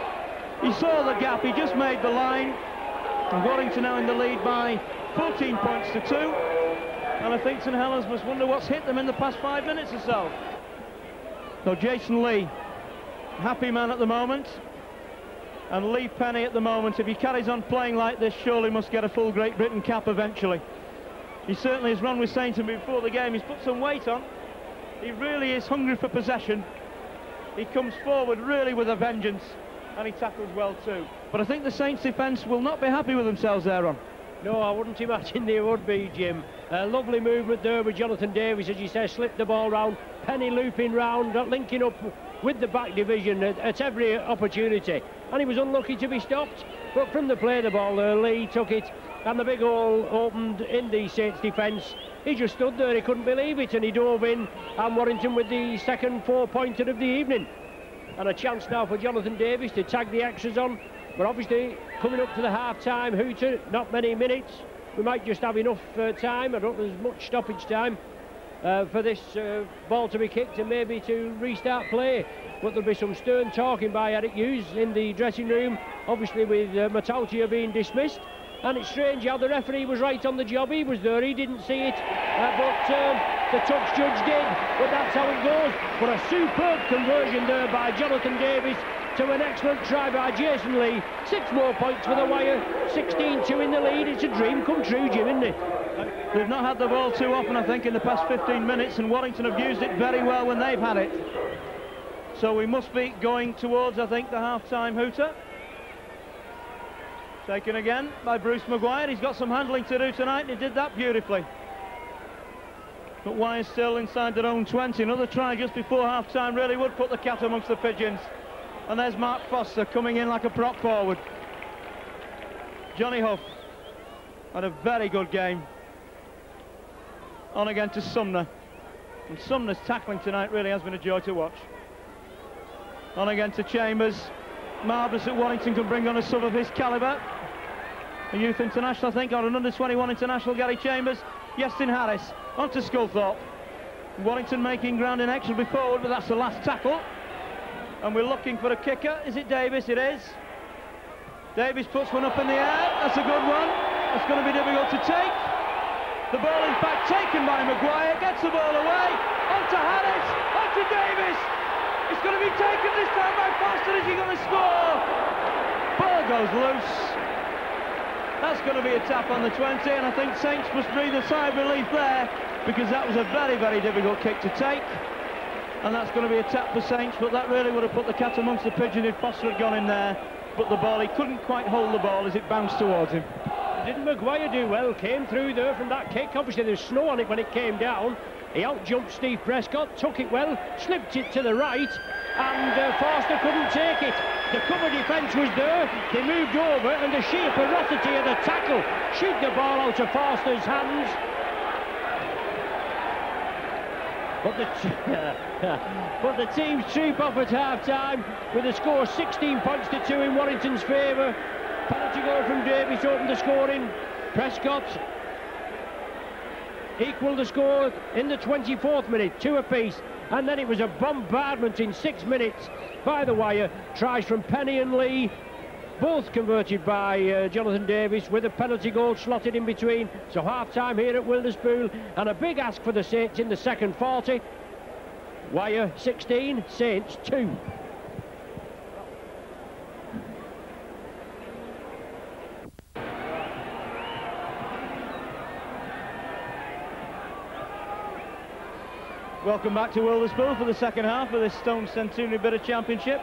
He saw the gap, he just made the line. And Warrington now in the lead by 14 points to 2. And I think St Helens must wonder what's hit them in the past 5 minutes or so. So Jason Lee, happy man at the moment. And Lee Penny at the moment, if he carries on playing like this, surely must get a full Great Britain cap eventually. He certainly has run with Sainton before the game. He's put some weight on. He really is hungry for possession. He comes forward really with a vengeance, and he tackles well too. But I think the Saints defence will not be happy with themselves there, Ron. No, I wouldn't imagine they would be, Jim. Lovely movement there with Jonathan Davis, as you say, slipped the ball round. Penny looping round, linking up with the back division at every opportunity. And he was unlucky to be stopped. But from the play of the ball there, Lee took it, and the big hole opened in the Saints defence. He just stood there, he couldn't believe it, and he dove in, and Warrington with the second 4-pointer of the evening. And a chance now for Jonathan Davis to tag the extras on. But obviously, coming up to the half-time hooter, not many minutes. We might just have enough time. I don't think there's much stoppage time. for this ball to be kicked and maybe to restart play. But there'll be some stern talking by Eric Hughes in the dressing room, obviously with Matautia being dismissed. And it's strange how the referee was right on the job. He was there, he didn't see it, but the touch judge did. But that's how it goes. But a superb conversion there by Jonathan Davis to an excellent try by Jason Lee. 6 more points for the Wire, 16-2 in the lead. It's a dream come true, Jim, isn't it? They've not had the ball too often, I think, in the past 15 minutes, and Warrington have used it very well when they've had it. So we must be going towards, I think, the half-time hooter. Taken again by Bruce Maguire. He's got some handling to do tonight, and he did that beautifully. But Wire still inside their own 20. Another try just before half-time really would put the cat amongst the pigeons. And there's Mark Foster coming in like a prop forward. Johnny Huff had a very good game. On again to Sumner. And Sumner's tackling tonight really has been a joy to watch. On again to Chambers. Marvellous that Warrington can bring on a sub of his calibre. A youth international, I think, or an under-21 international, Gary Chambers. Yestin Harris on to Sculthorpe. Warrington making ground in action before, but that's the last tackle. And we're looking for a kicker. Is it Davis? It is. Davis puts one up in the air. That's a good one. It's going to be difficult to take. The ball, in fact, taken by Maguire. Gets the ball away. On to Harris. On to Davis. It's going to be taken this time by Foster. Is he going to score? Ball goes loose. That's going to be a tap on the 20, and I think Saints must breathe a sigh of relief there, because that was a very, very difficult kick to take. And that's going to be a tap for Saints, but that really would have put the cat amongst the pigeons if Foster had gone in there. But the ball, he couldn't quite hold the ball as it bounced towards him. Didn't Maguire do well? Came through there from that kick. Obviously there's snow on it when it came down. He out-jumped Steve Prescott, took it well, slipped it to the right, and Foster couldn't take it. The cover defence was there, they moved over, and the sheer ferocity of the tackle shoot the ball out of Foster's hands. But the teams troop off at half-time with the score 16 points to 2 in Warrington's favour. Penalty goal from Davis opened the scoring. Prescott equalled the score in the 24th minute, 2 apiece, and then it was a bombardment in 6 minutes by the Wire. Tries from Penny and Lee, both converted by Jonathan Davis, with a penalty goal slotted in between. So half-time here at Wilderspool, and a big ask for the Saints in the second 40. Wire 16, Saints 2. Welcome back to Wilderspool for the second half of this Stone Centenary Bit of Championship.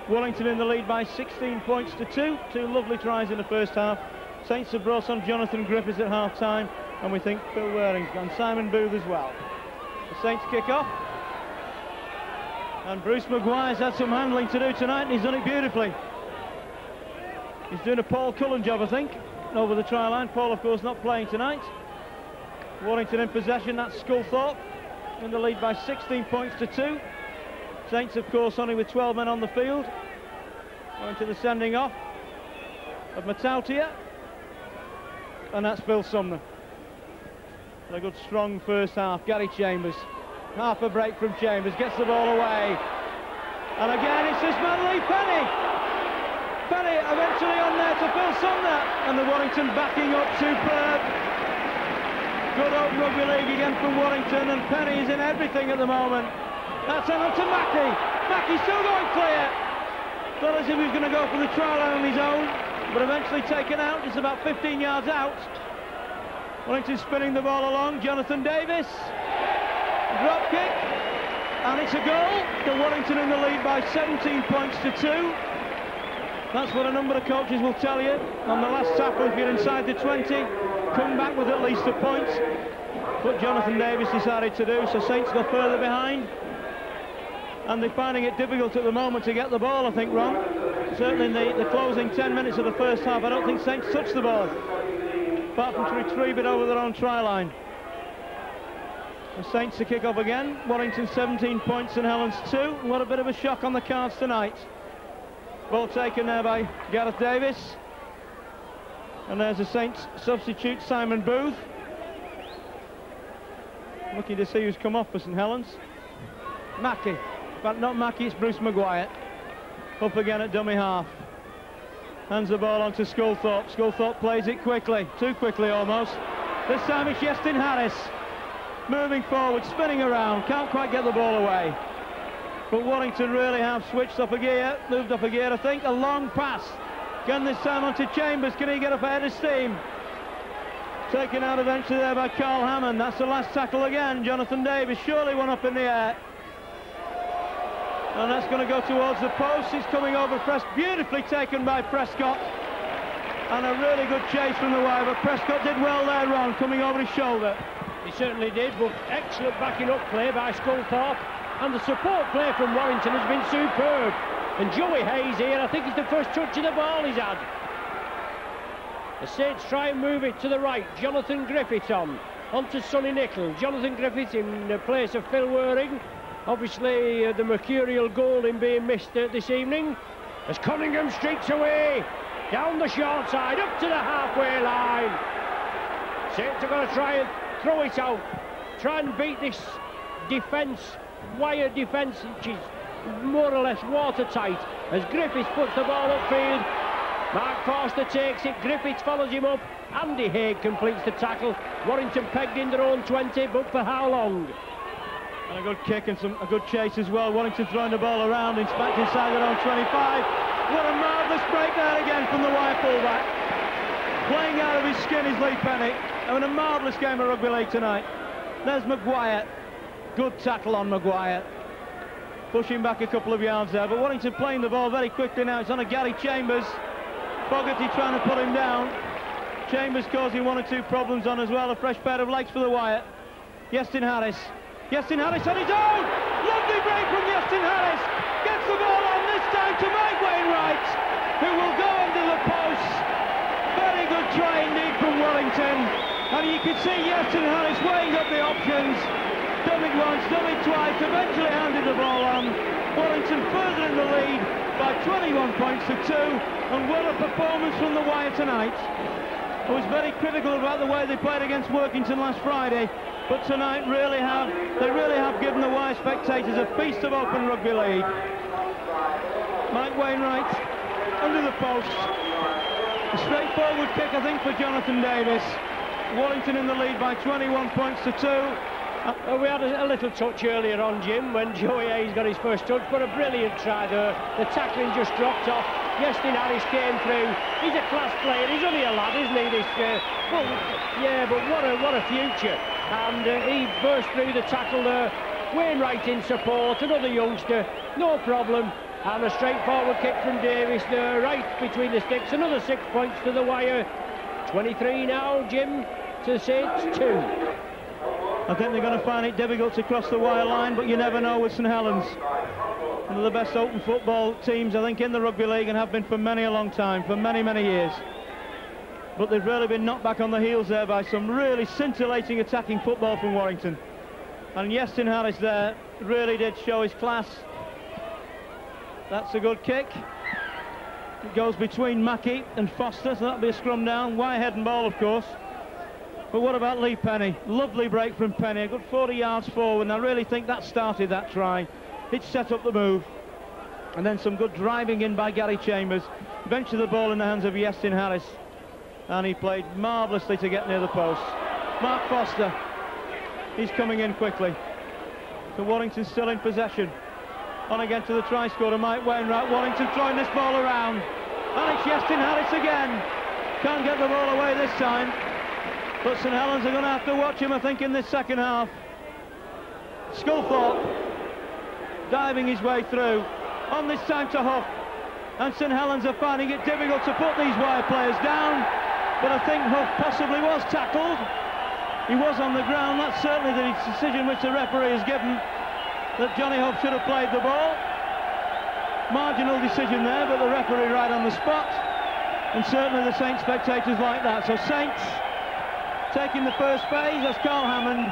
Warrington in the lead by 16 points to 2. 2 lovely tries in the first half. Saints have brought on Jonathan Griffiths at half-time, and we think Phil Waring and Simon Booth as well. The Saints kick off. And Bruce Maguire's had some handling to do tonight, and he's done it beautifully. He's doing a Paul Cullen job, I think, over the try line. Paul, of course, not playing tonight. Warrington in possession, that's Sculthorpe. In the lead by 16 points to 2. Saints, of course, only with 12 men on the field. Going to the sending off of Matautia. And that's Bill Sumner. A good strong first half. Gary Chambers. Half a break from Chambers. Gets the ball away. And again, it's this man Lee Penny. Penny eventually on there to Phil Sumner. And the Warrington backing up, superb. Good old rugby league again from Warrington, and Penny is in everything at the moment. That's on to Mackey. Mackey still going clear. Thought as if he was going to go for the try line on his own, but eventually taken out. It's about 15 yards out. Warrington spinning the ball along. Jonathan Davis. Drop kick. And it's a goal. The Warrington in the lead by 17 points to 2. That's what a number of coaches will tell you. On the last tackle, if you're inside the 20, come back with at least a point. But Jonathan Davis decided to do, so Saints go further behind. And they're finding it difficult at the moment to get the ball, I think, Ron. Certainly in the closing 10 minutes of the first half, I don't think Saints touched the ball, apart from to retrieve it over their own try line. The Saints to kick off again. Warrington 17 points and Helens 2. What a bit of a shock on the cards tonight. Ball taken there by Gareth Davis. And there's a Saints substitute, Simon Booth. Looking to see who's come off for St Helens. Mackey, but not Mackey, it's Bruce Maguire. Up again at dummy half. Hands the ball on to Sculthorpe. Sculthorpe plays it quickly, too quickly almost. This time it's Iestyn Harris. Moving forward, spinning around, can't quite get the ball away. But Warrington really have switched up a gear, moved up a gear, I think. A long pass. Again this time onto Chambers. Can he get up ahead of steam? Taken out eventually there by Carl Hammond. That's the last tackle again. Jonathan Davis, surely one up in the air. And that's going to go towards the post. It's coming over Prescott. Beautifully taken by Prescott. And a really good chase from the wire. But Prescott did well there, Ron, coming over his shoulder. He certainly did, but excellent backing up play by Sculthorpe. And the support play from Warrington has been superb. And Joey Hayes here, I think, is the first touch of the ball he's had. The Saints try and move it to the right. Jonathan Griffiths onto Sonny Nicol. Jonathan Griffiths in the place of Phil Waring. Obviously, the mercurial goal in being missed this evening. As Cunningham streaks away, down the short side, up to the halfway line. Saints are going to try and throw it out, try and beat this defence, wire defence, which is more or less watertight, as Griffiths puts the ball upfield. Mark Forster takes it, Griffiths follows him up, Andy Haig completes the tackle. Warrington pegged in their own 20, but for how long? And a good kick and a good chase as well. Warrington throwing the ball around, it's back inside their own 25. What a marvellous break there again from the wire fullback. Playing out of his skin is Lee Penny. Having a marvellous game of rugby league tonight. There's Maguire. Good tackle on Maguire. Pushing back a couple of yards there, but Warrington playing the ball very quickly now. It's on a Gary Chambers. Fogarty trying to put him down. Chambers causing one or two problems on as well. A fresh pair of legs for the wire. Iestyn Harris. Iestyn Harris on his own! Lovely break from Iestyn Harris. Gets the ball on this time to Mike Wainwright, who will go under the post. Very good try indeed from Warrington. And you can see Iestyn Harris weighing up the options. Done it once, done it twice, eventually handed the ball on. Warrington further in the lead by 21 points to 2. And what a performance from the wire tonight. I was very critical about the way they played against Workington last Friday, but tonight they really have given the wire spectators a feast of open rugby league. Mike Wainwright under the post. A straightforward kick, I think, for Jonathan Davis. Warrington in the lead by 21 points to 2. We had a little touch earlier on, Jim, when Joey Hayes got his first touch, but a brilliant try there. The tackling just dropped off. Iestyn Harris came through. He's a class player. He's only a lad, isn't he? Well, yeah, but what a future. And he burst through the tackle there. Wainwright in support, another youngster, no problem. And a straightforward kick from Davis there, right between the sticks. Another 6 points to the wire. 23 now, Jim, to Saints 2. I think they're going to find it difficult to cross the wire line, but you never know with St Helens. One of the best open football teams, I think, in the rugby league, and have been for many a long time, for many, many years. But they've really been knocked back on the heels there by some really scintillating attacking football from Warrington. And Iestyn Harris there really did show his class. That's a good kick. It goes between Mackey and Foster, so that'll be a scrum down. Wire head and ball, of course. But what about Lee Penny? Lovely break from Penny, a good 40 yards forward, and I really think that started that try. It set up the move, and then some good driving in by Gary Chambers. Eventually the ball in the hands of Iestyn Harris, and he played marvellously to get near the post. Mark Foster, he's coming in quickly. So Warrington still in possession. On again to the try scorer, Mike Wainwright. Warrington throwing this ball around, and it's Iestyn Harris again. Can't get the ball away this time. But St Helens are going to have to watch him, I think, in this second half. Sculthorpe diving his way through. On this time to Huff. And St Helens are finding it difficult to put these wire players down. But I think Huff possibly was tackled. He was on the ground. That's certainly the decision which the referee has given, that Johnny Huff should have played the ball. Marginal decision there, but the referee right on the spot. And certainly the Saints spectators like that. So Saints taking the first phase, that's Carl Hammond.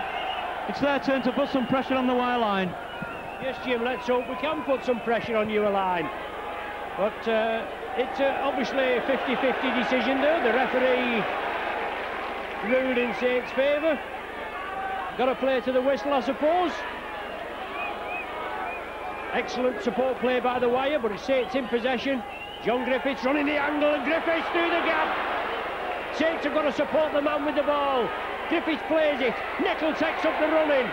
It's their turn to put some pressure on the wire line. Yes, Jim, let's hope we can put some pressure on your line. But it's obviously a 50-50 decision there. The referee ruled in Saints' favour. got to play to the whistle, I suppose. Excellent support play by the wire, but it's Saints in possession. John Griffiths running the angle, and Griffiths through the gap. Saints have got to support the man with the ball. Griffiths plays it. Nicol takes up the running.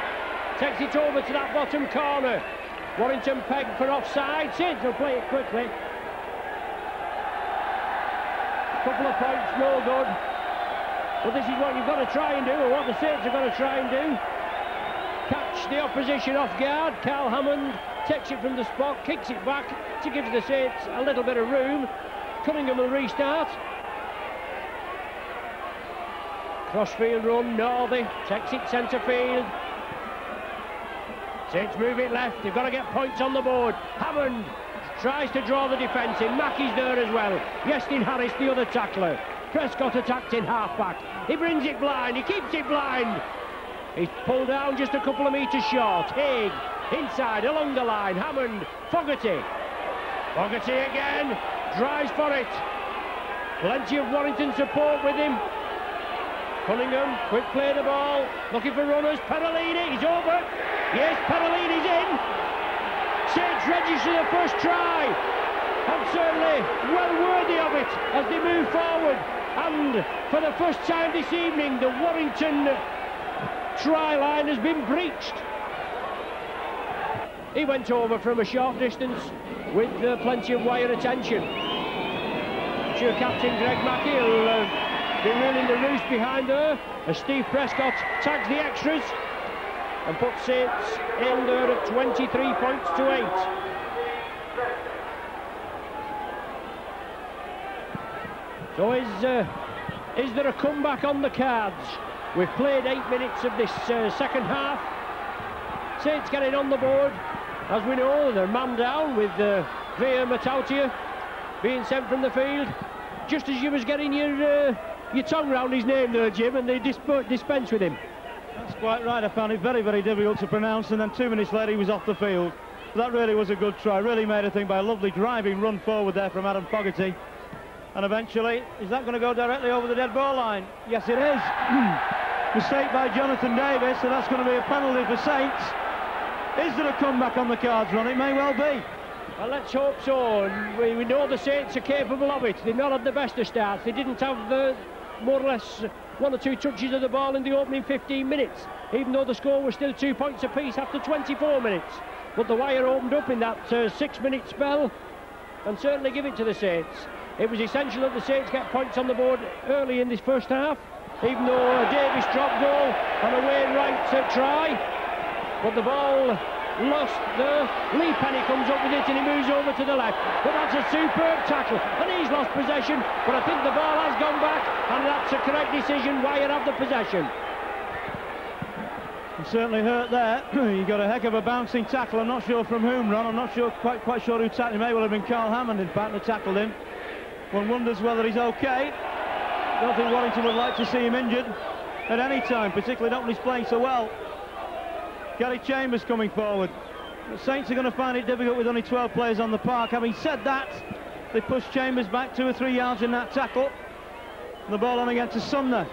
Takes it over to that bottom corner. Warrington pegged for offside. Saints will play it quickly. Couple of points, no good. But this is what you've got to try and do, or what the Saints have got to try and do. Catch the opposition off guard. Carl Hammond takes it from the spot, kicks it back to give the Saints a little bit of room. Cunningham will restart. Crossfield run, Northey takes it centre field. Saints move it left, they've got to get points on the board. Hammond tries to draw the defence in, Mackey's there as well. Yestin Harris, the other tackler. Prescott attacked in half-back. He brings it blind, he keeps it blind. He's pulled down just a couple of metres short. Haig, inside, along the line. Hammond, Fogarty. Fogarty again, drives for it. Plenty of Warrington support with him. Cunningham, quick play the ball, looking for runners. Perolini, he's over. Yes, Perolini's in. Saints register the first try. And certainly well worthy of it as they move forward. And for the first time this evening, the Warrington try line has been breached. He went over from a short distance with plenty of wire attention. I'm sure Captain Greg Mackey will be reeling the roost behind there as Steve Prescott tags the extras and puts Saints in there at 23 points to 8. So is there a comeback on the cards? We've played 8 minutes of this second half. Saints getting on the board. As we know, they're man down with Veer Matautia being sent from the field. Just as you was getting your tongue round his name there, Jim, and they dispense with him. That's quite right. I found it very, very difficult to pronounce, and then 2 minutes later he was off the field. That really was a good try. Really made a thing by a lovely driving run forward there from Adam Fogarty. And eventually, is that going to go directly over the dead ball line? Yes, it is. Mistake by Jonathan Davis, so that's going to be a penalty for Saints. Is there a comeback on the cards, Ron? It may well be. Well, let's hope so. We know the Saints are capable of it. They've not had the best of starts. They didn't have more or less 1 or 2 touches of the ball in the opening 15 minutes, even though the score was still 2 points apiece after 24 minutes. But the wire opened up in that 6-minute spell, and certainly give it to the Saints. It was essential that the Saints get points on the board early in this first half, even though Davis dropped goal on a Wayne Wright try. But the ball lost there. Lee Penny comes up with it and he moves over to the left. But that's a superb tackle, and he's lost possession. But I think the ball has gone back, and that's a correct decision. Wire have the possession. He certainly hurt there. He got a heck of a bouncing tackle. I'm not sure from whom, Ron. I'm not sure, quite sure who tackled him. It may well have been Carl Hammond, in fact, that tackled him. One wonders whether he's okay. I don't think Warrington would like to see him injured at any time, particularly not when he's playing so well. Gary Chambers coming forward. The Saints are going to find it difficult with only 12 players on the park. Having said that, they push Chambers back 2 or 3 yards in that tackle. And the ball on again to Sumner.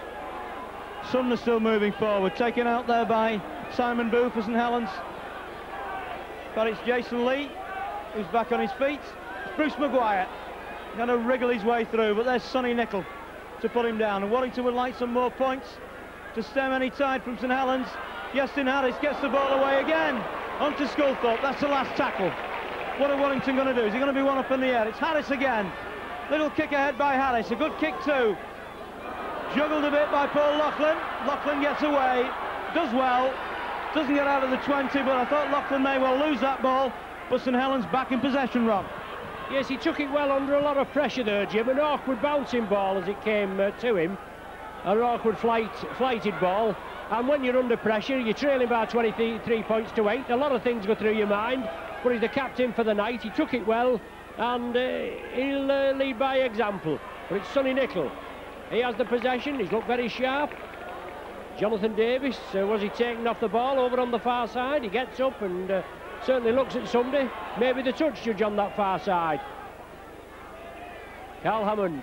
Sumner still moving forward, taken out there by Simon Booth for St Helens. But it's Jason Lee who's back on his feet. It's Bruce Maguire going to wriggle his way through, but there's Sonny Nicol to put him down. And Warrington would like some more points to stem any tide from St Helens. Yestin Harris gets the ball away again. On to Sculthorpe. That's the last tackle. What are Warrington going to do? Is he going to be one up in the air? It's Harris again. Little kick ahead by Harris. A good kick too. Juggled a bit by Paul Loughlin. Loughlin gets away. Does well. Doesn't get out of the 20, but I thought Loughlin may well lose that ball. But St Helens back in possession, Rob. Yes, he took it well under a lot of pressure there, Jim. An awkward bouncing ball as it came to him. An awkward flighted ball. And when you're under pressure, you're trailing by 23 points to 8. A lot of things go through your mind. But he's the captain for the night. He took it well, and he'll lead by example. But it's Sonny Nicol. He has the possession. He's looked very sharp. Jonathan Davis, was he taken off the ball over on the far side? He gets up and certainly looks at somebody. Maybe the touch judge on that far side. Carl Hammond.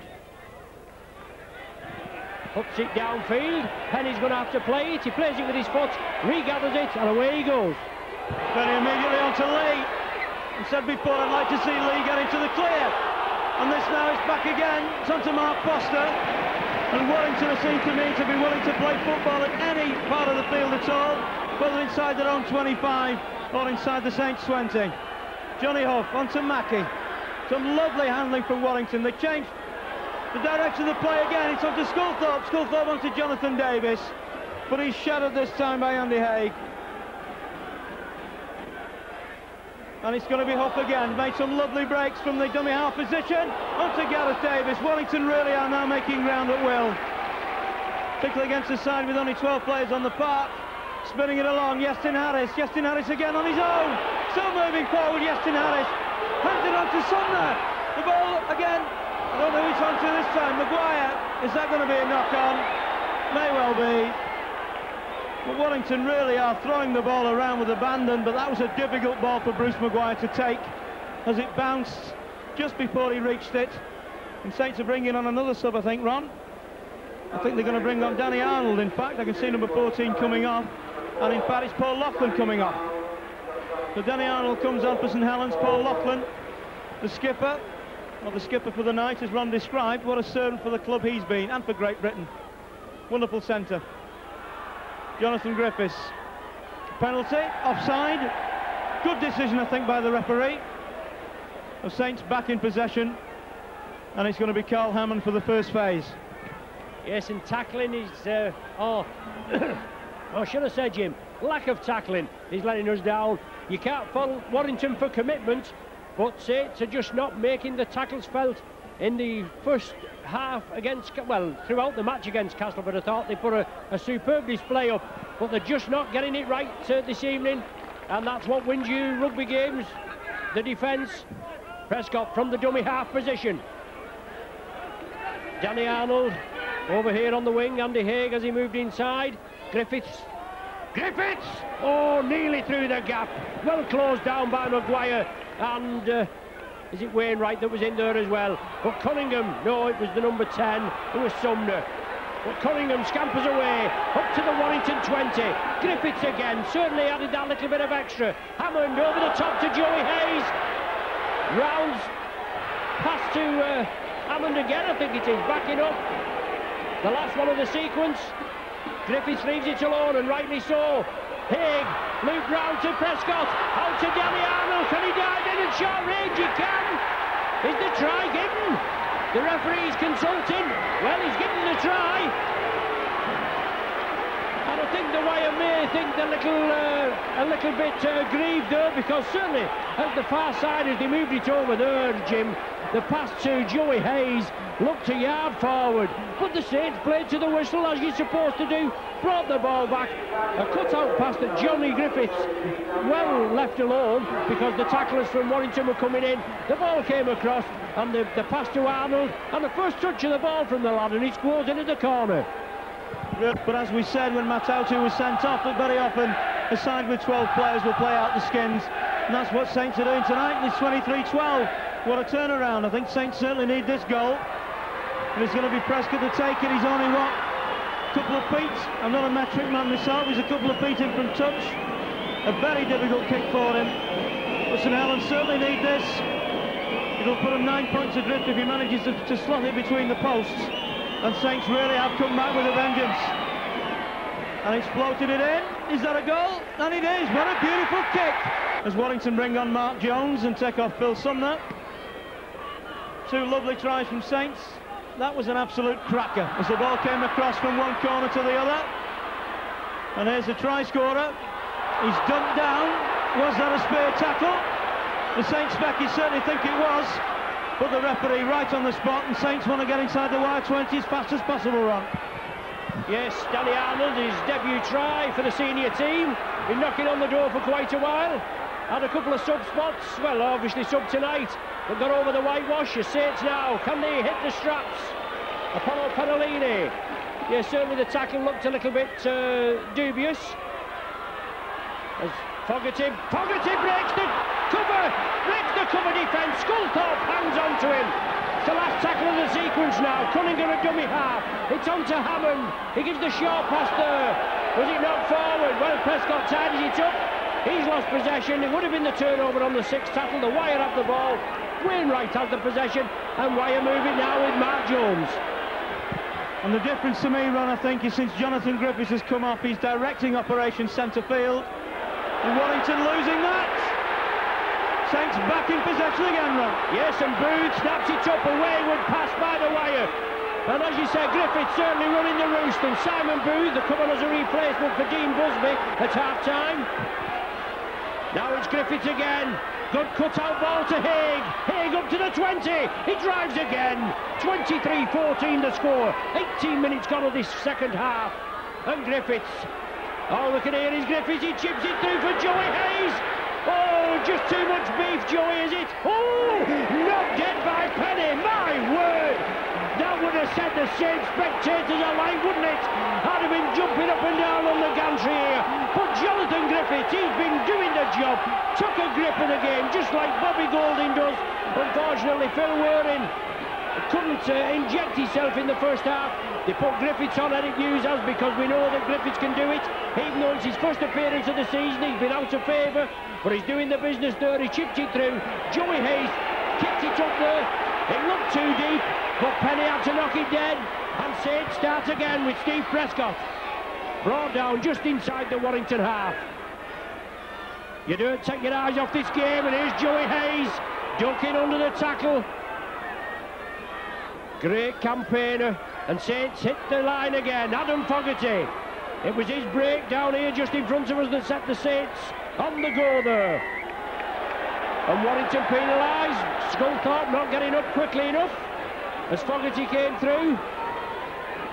puts it downfield. Penny's going to have to play it. He plays it with his foot, regathers it, and away he goes. Penny immediately on to Lee. I said before, I'd like to see Lee get into the clear. And this now is back again. It's on to Mark Foster. And Warrington seem to me to be willing to play football at any part of the field at all, whether inside their own 25 or inside the Saints 20. Johnny Huff on to Mackey. Some lovely handling from Warrington. They changed the direction of the play again. It's on to Sculthorpe. Sculthorpe on to Jonathan Davis. But he's shadowed this time by Andy Haig. And it's going to be Huff again. Made some lovely breaks from the dummy half position. On to Gareth Davis. Warrington really are now making ground at will. Particularly against the side with only 12 players on the park. Spinning it along, Yestin Harris. Yestin Harris again on his own. Still moving forward, Yestin Harris. Hands it on to Sumner. The ball again. I don't know who it's on to this time. Maguire. Is that going to be a knock-on? May well be. But Warrington really are throwing the ball around with abandon, but that was a difficult ball for Bruce Maguire to take as it bounced just before he reached it. And Saints are bringing on another sub, I think, Ron. I think they're going to bring on Danny Arnold, in fact. I can see number 14 coming on. And in fact, it's Paul Loughlin coming on. So Danny Arnold comes on for St Helens. Paul Loughlin, the skipper, or the skipper for the night, as Ron described. What a servant for the club he's been, and for Great Britain. Wonderful centre. Jonathan Griffiths. Penalty, offside. Good decision, I think, by the referee. The Saints back in possession. And it's going to be Carl Hammond for the first phase. Yes, and tackling is... oh, should I say, Jim? Lack of tackling is letting us down. You can't fault Warrington for commitment, but Saints are just not making the tackles felt in the first half against, well, throughout the match against Castleford. I thought they put a superb display up, but they're just not getting it right this evening, and that's what wins you rugby games, the defence. Prescott from the dummy half position. Danny Arnold over here on the wing. Andy Haig as he moved inside. Griffiths. Oh, nearly through the gap. Well closed down by Maguire, and is it Wainwright that was in there as well? But Cunningham, no, it was the number 10, it was Sumner. But Cunningham scampers away, up to the Warrington 20. Griffiths again, certainly added that little bit of extra. Hammond over the top to Joey Hayes. Rounds, pass to Hammond again, I think it is, backing up. The last one of the sequence. Griffiths leaves it alone, and rightly so. Haig, loop round to Prescott, out to Danny Arnold. Can he dive in at short range? He can. Is the try given? The referee's consulting. Well, he's given the try. And I think the Wire may think a little bit grieved there, because certainly at the far side, as they moved it over there, Jim, the pass to Joey Hayes looked a yard forward, but the Saints played to the whistle as you're supposed to do, brought the ball back, a cut-out pass that Johnny Griffiths well left alone, because the tacklers from Warrington were coming in. The ball came across, and the pass to Arnold, and the first touch of the ball from the lad, and it goes into the corner. But as we said when Matautu was sent off, that very often a side with 12 players will play out the skins, and that's what Saints are doing tonight. It's 23-12. What a turnaround. I think Saints certainly need this goal. And it's going to be Prescott to take it. He's only, what, a couple of feet? I'm not a metric man myself. He's a couple of feet in from touch. A very difficult kick for him. But St Helens certainly need this. It'll put him 9 points adrift if he manages to slot it between the posts. And Saints really have come back with a vengeance. And he's floated it in. Is that a goal? And it is. What a beautiful kick. As Warrington bring on Mark Jones and take off Phil Sumner. Two lovely tries from Saints. That was an absolute cracker as the ball came across from one corner to the other. And here's the try scorer. He's dumped down. Was that a spear tackle? The Saints speckies certainly think it was. But the referee right on the spot, and Saints want to get inside the wire 20 as fast as possible, Ron. Yes, Danny Arnold, his debut try for the senior team. Been knocking on the door for quite a while. Had a couple of sub spots, well, obviously sub tonight, but got over the whitewash. As Saints now, can they hit the straps? Apollo Panolini. Yes, certainly the tackle looked a little bit dubious. As Fogarty breaks the cover defence. Sculthorpe hangs on to him. It's the last tackle of the sequence now. Cunningham a dummy half. It's on to Hammond. He gives the short pass there. Was it knocked forward? Well, Prescott tidies it up. He's lost possession. It would have been the turnover on the sixth tackle. The Wire have the ball. Wainwright has the possession. And Wire moving now with Mark Jones. And the difference to me, Ron, I think, is since Jonathan Griffiths has come off, he's directing Operation Centre Field. And Warrington losing that. Saints back in possession again, Ron. Yes, and Booth snaps it up. A wayward pass by the Wire. And as you said, Griffiths certainly running the roost. And Simon Booth, the come on as a replacement for Dean Busby at half-time. Now it's Griffiths again. Good cut-out ball to Haig. Haig up to the 20. He drives again. 23-14 the score. 18 minutes gone of this second half. And Griffiths. All we can hear is Griffiths. He chips it through for Joey Hayes. Oh, just too much beef, Joey, is it? Oh, not dead by Penny. My word. That would have set the Saints spectators alight, wouldn't it? I'd have been jumping up and down on the gantry here. But Jonathan Griffiths, he's been doing the job. Took a grip of the game, just like Bobby Golding does. Unfortunately, Phil Waring couldn't inject himself in the first half. They put Griffiths on Eric Hughes as because we know that Griffiths can do it. Even though it's his first appearance of the season, he's been out of favour. But he's doing the business there. He chipped it through. Joey Hayes kicked it up there. It looked too deep. But Penny had to knock it dead, and Saints start again with Steve Prescott. Brought down just inside the Warrington half. You don't take your eyes off this game, and here's Joey Hayes ducking under the tackle. Great campaigner, and Saints hit the line again. Adam Fogarty. It was his break down here just in front of us that set the Saints on the go there. And Warrington penalised. Sculthorpe not getting up quickly enough as Fogarty came through.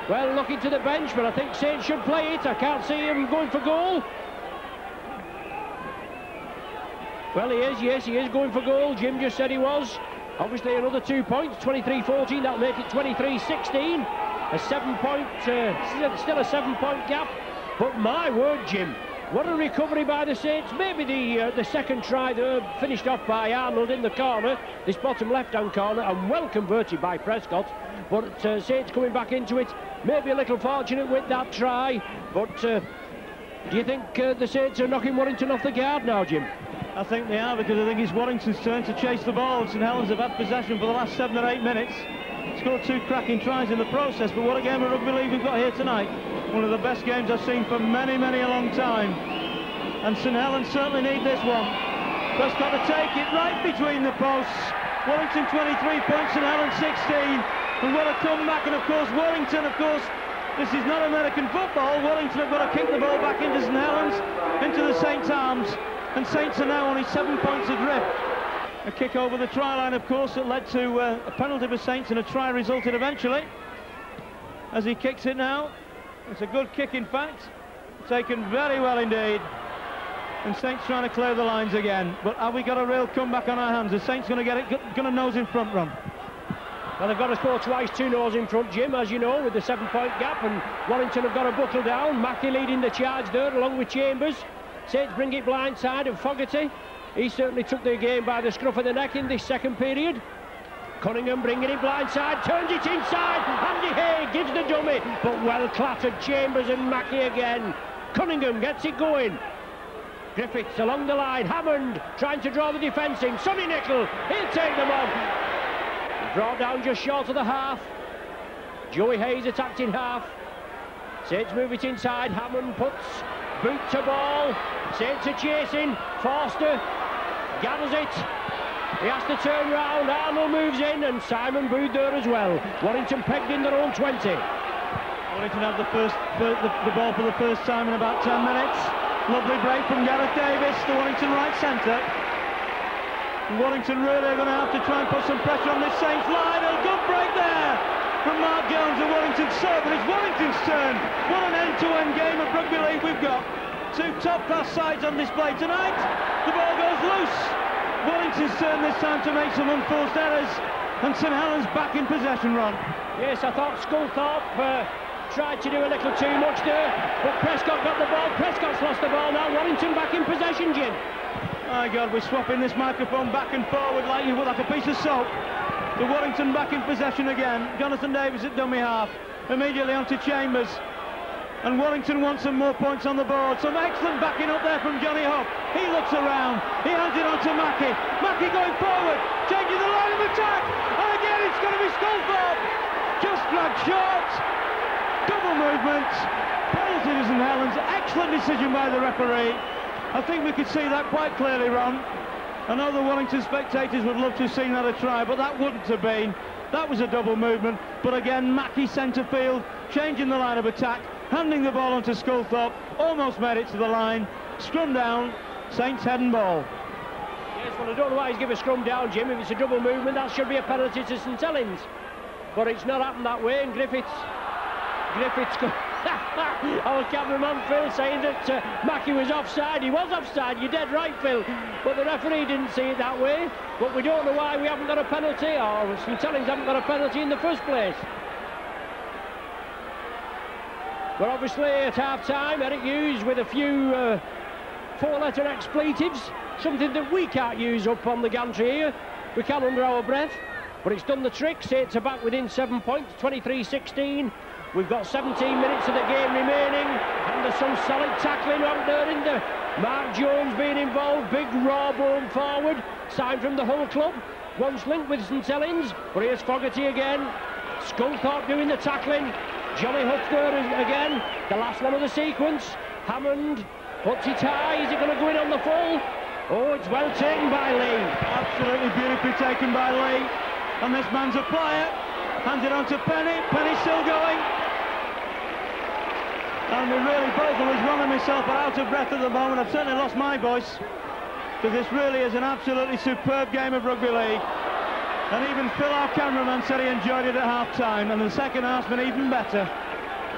Well, looking to the bench, but I think Saints should play it. I can't see him going for goal. Well, he is, yes, he is going for goal. Jim just said he was. Obviously another 2 points, 23-14, that'll make it 23-16. A 7-point, still a 7-point gap. But my word, Jim, what a recovery by the Saints. Maybe the second try there finished off by Arnold in the corner, this bottom left-hand corner, and well converted by Prescott. But Saints coming back into it, maybe a little fortunate with that try. But do you think the Saints are knocking Warrington off the guard now, Jim? I think they are, because I think it's Warrington's turn to chase the ball. St Helens have had possession for the last 7 or 8 minutes. Scored 2 cracking tries in the process, but what a game of rugby league we've got here tonight. One of the best games I've seen for many, many a long time. And St Helens certainly need this one. Prescott to take it right between the posts. Warrington 23 points, St Helens 16. And what a comeback, and of course Warrington, of course, this is not American football. Warrington have got to kick the ball back into St Helens, into the Saints' arms. And Saints are now only 7 points adrift. A kick over the try line, of course, that led to a penalty for Saints, and a try resulted eventually. As he kicks it now, it's a good kick, in fact, taken very well indeed. And Saints trying to clear the lines again. But have we got a real comeback on our hands? The Saints going to get it, going to nose in front, Ron? Well, they've got to score twice, 2 nose in front, Jim, as you know, with the 7-point gap, and Warrington have got to buckle down. Mackey leading the charge there, along with Chambers. Saints bring it blindside, and Fogarty, he certainly took the game by the scruff of the neck in this second period. Cunningham bringing it blindside, turns it inside. Andy Haig gives the dummy, but well clattered. Chambers and Mackey again. Cunningham gets it going. Griffiths along the line. Hammond trying to draw the defence in. Sonny Nickel, he'll take them on. Brought down just short of the half. Joey Hayes attacked in half. Saints move it inside. Hammond puts boot to ball. Saints are chasing. Forster gathers it. He has to turn round. Arnold moves in, and Simon Booth there as well. Warrington pegged in their own 20. Warrington have the ball for the first time in about 10 minutes. Lovely break from Gareth Davis, the Warrington right centre. Warrington really are going to have to try and put some pressure on this Saints line. A good break there from Mark Jones, and Warrington's serve, but it's Warrington's turn. What an end-to-end game of rugby league we've got. 2 top-class sides on display tonight. The ball goes loose. Warrington's turn this time to make some unforced errors, and St Helens back in possession, Ron. Yes, I thought Sculthorpe tried to do a little too much there, but Prescott got the ball. Prescott's lost the ball now. Warrington back in possession, Jim. My God, we're swapping this microphone back and forward like you would, like a piece of soap. to Warrington back in possession again. Jonathan Davies at dummy half, immediately onto Chambers. And Warrington wants some more points on the board. Some excellent backing up there from Johnny Hook. He looks around, he hands it on to Mackie. Mackie going forward, changing the line of attack. And again it's going to be Sculthorpe. Just dragged short. Double movement. Penalty to St Helens. Excellent decision by the referee. I think we could see that quite clearly, Ron. I know the Warrington spectators would love to have seen that a try, but that wouldn't have been. That was a double movement. But again, Mackie centre field, changing the line of attack, handing the ball onto Sculthorpe, almost made it to the line. Scrum down, Saints head and ball. Yes, well, I don't know why he's given a scrum down, Jim. If it's a double movement, that should be a penalty to St Helens. But it's not happened that way, and Griffiths our cameraman Phil saying that Mackie was offside. He was offside, you're dead right, Phil, but the referee didn't see it that way. But we don't know why we haven't got a penalty, or St Helens haven't got a penalty in the first place. But obviously at half-time, Eric Hughes with a few four-letter expletives, something that we can't use up on the gantry here. We can under our breath, but it's done the trick. Saints are back within 7 points, 23-16. We've got 17 minutes of the game remaining, and there's some solid tackling out there in the Mark Jones being involved, big raw bone forward, signed from the Hull club, once linked with St Helens, but here's Fogarty again, Sculthorpe doing the tackling, Johnny Hook there again, the last one of the sequence, Hammond puts it high, is it going to go in on the full? Oh, it's well taken by Lee. Absolutely beautifully taken by Lee, and this man's a player, hands it on to Penny, Penny's still going. And we really, both of us, Ron and myself, are out of breath at the moment. I've certainly lost my voice, because this really is an absolutely superb game of rugby league. And even Phil, our cameraman, said he enjoyed it at half-time, and the second half's been even better,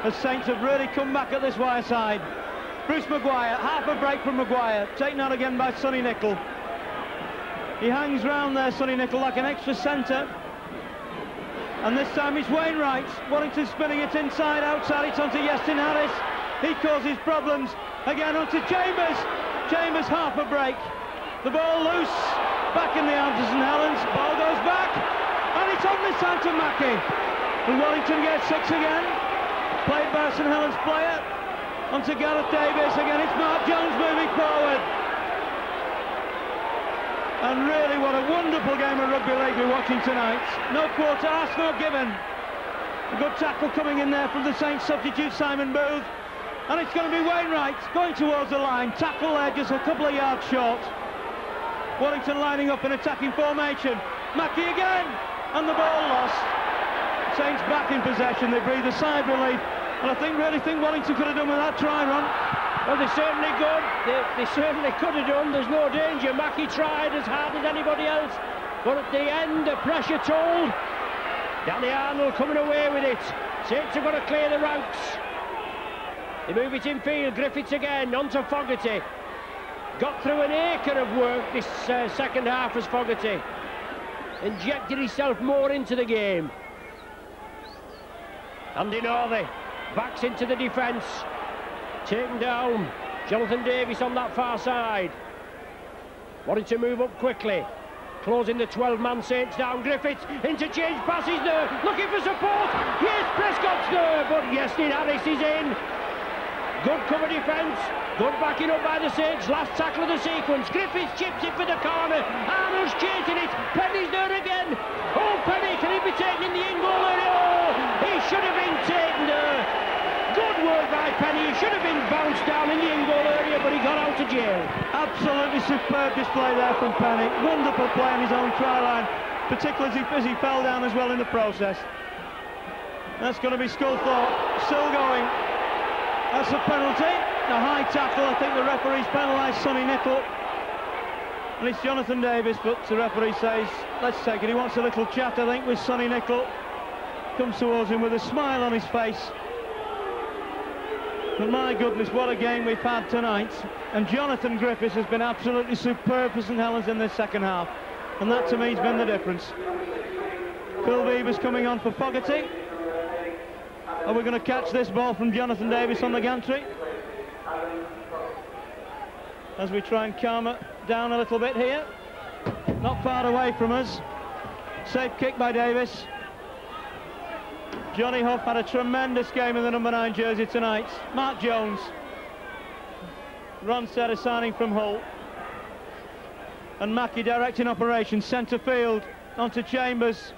as Saints have really come back at this wire side. Bruce Maguire, half a break from Maguire, taken out again by Sonny Nicol. He hangs round there, Sonny Nicol, like an extra centre. And this time it's Wainwright. Warrington spinning it inside, outside, it's onto Yestin Harris. He causes problems. Again onto Chambers. Chambers half a break. The ball loose. Back in the arms of St Helens. Ball goes back. And it's on this time to Mackie. And Warrington gets 6 again. Played by a St Helens player. Onto Gareth Davies. Again it's Mark Jones moving forward. And really, what a wonderful game of rugby league we're watching tonight. No quarter, asked, no given. A good tackle coming in there from the Saints substitute, Simon Booth. And it's going to be Wainwright going towards the line. Tackle there, just a couple of yards short. Warrington lining up in attacking formation. Mackie again, and the ball lost. Saints back in possession, they breathe a sigh of relief. And I really think Warrington could have done with that try, Ron. Well, they certainly could. They certainly could have done. There's no danger. Mackie tried as hard as anybody else, but at the end, the pressure told. Danny Arnold coming away with it. Saints have got to clear the ranks. They move it in field. Griffiths again onto Fogarty. Got through an acre of work this second half as Fogarty injected himself more into the game. Andy Northey backs into the defence. Taken down, Jonathan Davies on that far side. Wanting to move up quickly. Closing the 12-man Saints down. Griffiths, interchange passes there, looking for support. Yes, Prescott's there, but Yestin Harris is in. Good cover defence, good backing up by the Saints. Last tackle of the sequence. Griffiths chips it for the corner. Arnold's chasing it. Penny's there again. Oh, Penny, can he be taken in the in-goal area? Oh, he should have been taken there. Good work by Penny. He should have been bounced down in the in-goal area, but he got out of jail. Absolutely superb display there from Penny. Wonderful play on his own try line, particularly as he fell down as well in the process. That's going to be Sculthorpe, still going. That's a penalty. A high tackle. I think the referee's penalised Sonny Nicol. And it's Jonathan Davies, but the referee says, let's take it. He wants a little chat, I think, with Sonny Nicol. Comes towards him with a smile on his face. But my goodness, what a game we've had tonight. And Jonathan Griffiths has been absolutely superb for St Helens in this second half. And that to me has been the difference. Phil Beaver's coming on for Fogarty. Are we going to catch this ball from Jonathan Davies on the gantry? As we try and calm it down a little bit here. Not far away from us. Safe kick by Davis. Johnny Huff had a tremendous game in the number 9 jersey tonight. Mark Jones. Ron Serra signing from Hull. And Mackie directing operations, centre field, onto Chambers.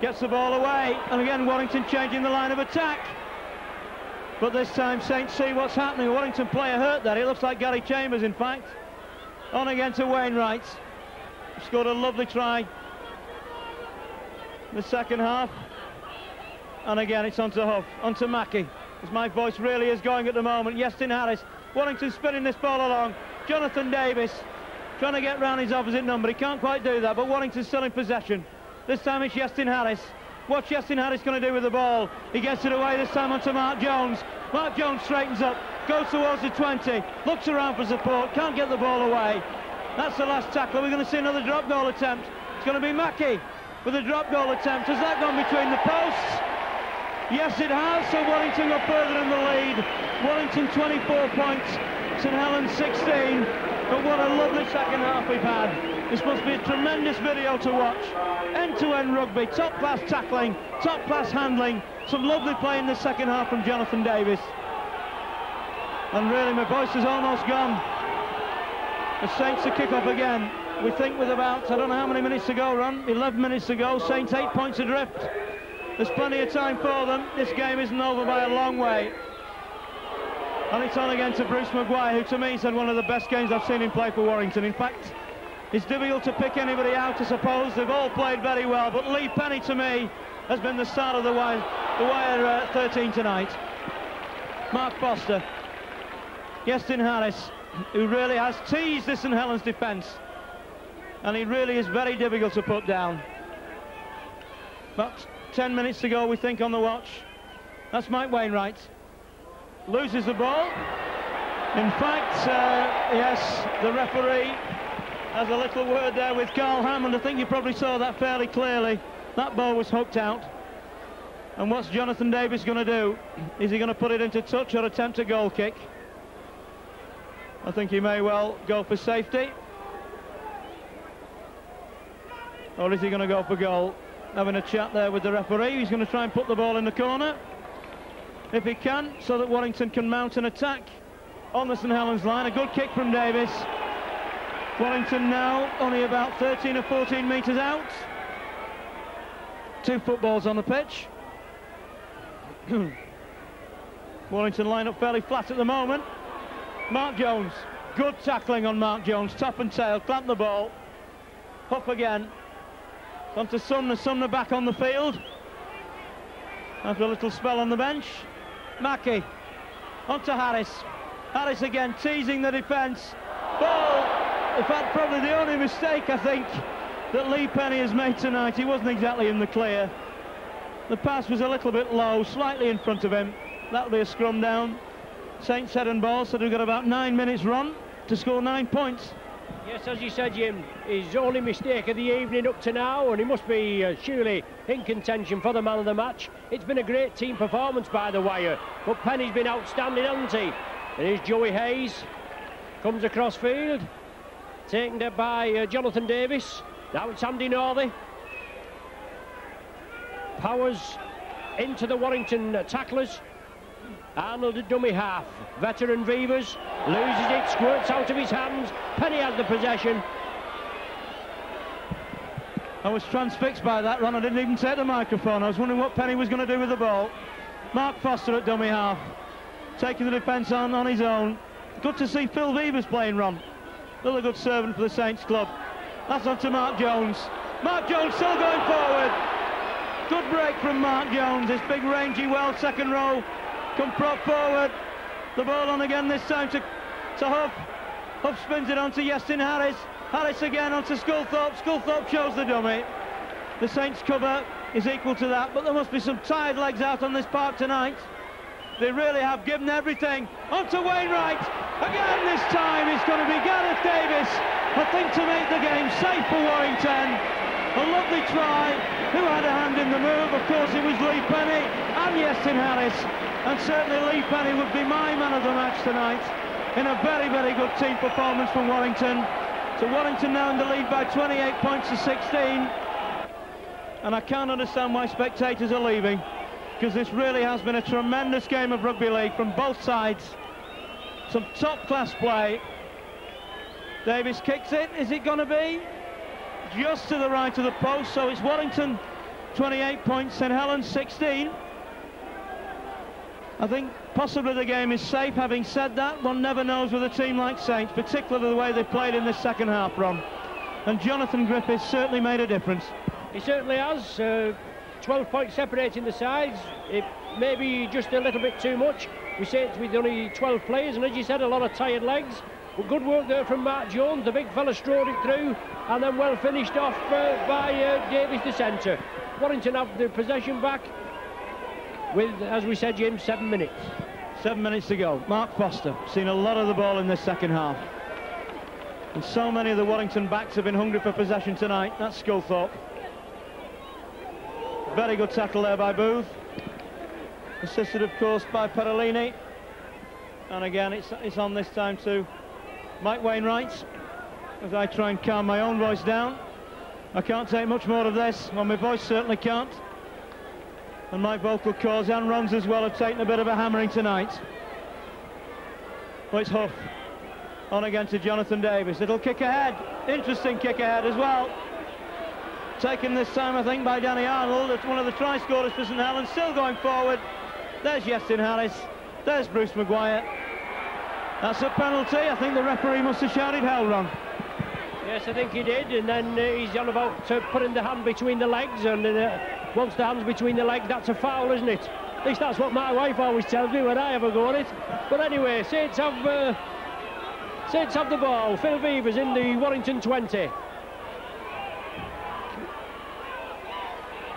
Gets the ball away, and again Warrington changing the line of attack. But this time Saints see what's happening. Warrington player hurt there. It looks like Gary Chambers, in fact. On again to Wainwright. Scored a lovely try in the second half. And again it's onto Huff, onto Mackie. As my voice really is going at the moment. Yestin Harris. Warrington spinning this ball along. Jonathan Davis trying to get round his opposite number. He can't quite do that, but Warrington's still in possession. This time it's Yestin Harris. What's Yestin Harris going to do with the ball? He gets it away this time onto Mark Jones. Mark Jones straightens up, goes towards the 20, looks around for support, can't get the ball away. That's the last tackle. We're going to see another drop goal attempt. It's going to be Mackie with a drop goal attempt. Has that gone between the posts? Yes, it has. So Warrington got further in the lead. Warrington 24 points, St Helens 16. But what a lovely second half we've had. This must be a tremendous video to watch. End-to-end rugby, top-class tackling, top-class handling. Some lovely play in the second half from Jonathan Davis. And really, my voice is almost gone. The Saints to kick off again. We think with about, I don't know how many minutes to go, Ron, 11 minutes to go. Saints 8 points adrift. There's plenty of time for them. This game isn't over by a long way. And it's on again to Bruce Maguire, who to me has had one of the best games I've seen him play for Warrington. In fact, it's difficult to pick anybody out, I suppose. They've all played very well, but Lee Penny to me has been the star of the wire 13 tonight. Mark Foster. Yestin Harris, who really has teased this St Helens defence, and he really is very difficult to put down. About 10 minutes to go, we think, on the watch. That's Mike Wainwright. Loses the ball. In fact, yes, the referee has a little word there with Carl Hammond. I think you probably saw that fairly clearly. That ball was hooked out. And what's Jonathan Davis going to do? Is he going to put it into touch or attempt a goal kick? I think he may well go for safety. Or is he going to go for goal? Having a chat there with the referee. He's going to try and put the ball in the corner, if he can, so that Warrington can mount an attack on the St Helens line. A good kick from Davis. Warrington now only about 13 or 14 metres out. 2 footballs on the pitch. Warrington line up fairly flat at the moment. Mark Jones, good tackling on Mark Jones, top and tail, clamped the ball. Huff again. On to Sumner, Sumner back on the field. After a little spell on the bench. Mackie, on to Harris. Harris again, teasing the defence. Ball, in fact, probably the only mistake, I think, that Lee Penny has made tonight. He wasn't exactly in the clear. The pass was a little bit low, slightly in front of him. That'll be a scrum down. Saints head and ball, so they've got about 9 minutes run to score 9 points. Yes, as you said, Jim, his only mistake of the evening up to now, and he must be surely in contention for the man of the match. It's been a great team performance by the wire, but Penny's been outstanding, hasn't he? And here's Joey Hayes, comes across field, taken there by Jonathan Davis. Now it's Andy Northey. Powers into the Warrington tacklers. Arnold at dummy half. Veteran Vivers loses it, squirts out of his hands. Penny has the possession. I was transfixed by that, Ron. I didn't even take the microphone. I was wondering what Penny was going to do with the ball. Mark Foster at dummy half, taking the defence on his own. Good to see Phil Vivers playing, Ron. Another good servant for the Saints club. That's on to Mark Jones. Mark Jones still going forward. Good break from Mark Jones. This big rangy, well second row. Come prop forward. The ball on again, this time to Huff. Huff spins it on to Yestin Harris. Harris again on to Sculthorpe. Sculthorpe shows the dummy. The Saints cover is equal to that, but there must be some tired legs out on this park tonight. They really have given everything. On to Wainwright. Again this time it's going to be Gareth Davis, I think, to make the game safe for Warrington. A lovely try. Who had a hand in the move? Of course it was Lee Penny and Yestin Harris. And certainly Lee Penny would be my man of the match tonight in a very, very good team performance from Warrington. So Warrington now in the lead by 28 points to 16. and I can't understand why spectators are leaving, because this really has been a tremendous game of rugby league from both sides. Some top-class play. Davis kicks it. Is it going to be? Just to the right of the post, so it's Warrington 28 points, St Helens 16. I think possibly the game is safe. Having said that, one never knows with a team like Saints, particularly the way they played in this second half, Ron. And Jonathan Griffiths certainly made a difference. He certainly has. 12 points separating the sides. It may be just a little bit too much. We Saints with only 12 players, and as you said, a lot of tired legs. But good work there from Mark Jones. The big fella strode it through, and then well finished off by Davis, the centre. Warrington have the possession back with, as we said, Jim, 7 minutes. 7 minutes to go. Mark Foster, seen a lot of the ball in this second half. And so many of the Warrington backs have been hungry for possession tonight. That's Sculthorpe. Very good tackle there by Booth. Assisted, of course, by Perolini. And again, it's on this time to Mike Wainwright, as I try and calm my own voice down. I can't take much more of this. Well, my voice certainly can't. And my vocal cords and runs as well have taken a bit of a hammering tonight. Well, it's Huff. On again to Jonathan Davis. Little kick ahead. Interesting kick ahead as well. Taken this time, I think, by Danny Arnold. It's one of the try scorers for St Helens. Still going forward. There's Yestin Harris. There's Bruce Maguire. That's a penalty. I think the referee must have shouted hell, Ron. Yes, I think he did. And then he's on about putting the hand between the legs. And once the hand's between the legs, that's a foul, isn't it? At least that's what my wife always tells me when I have a go at it. But anyway, Saints have the ball. Phil Beavers in the Warrington 20.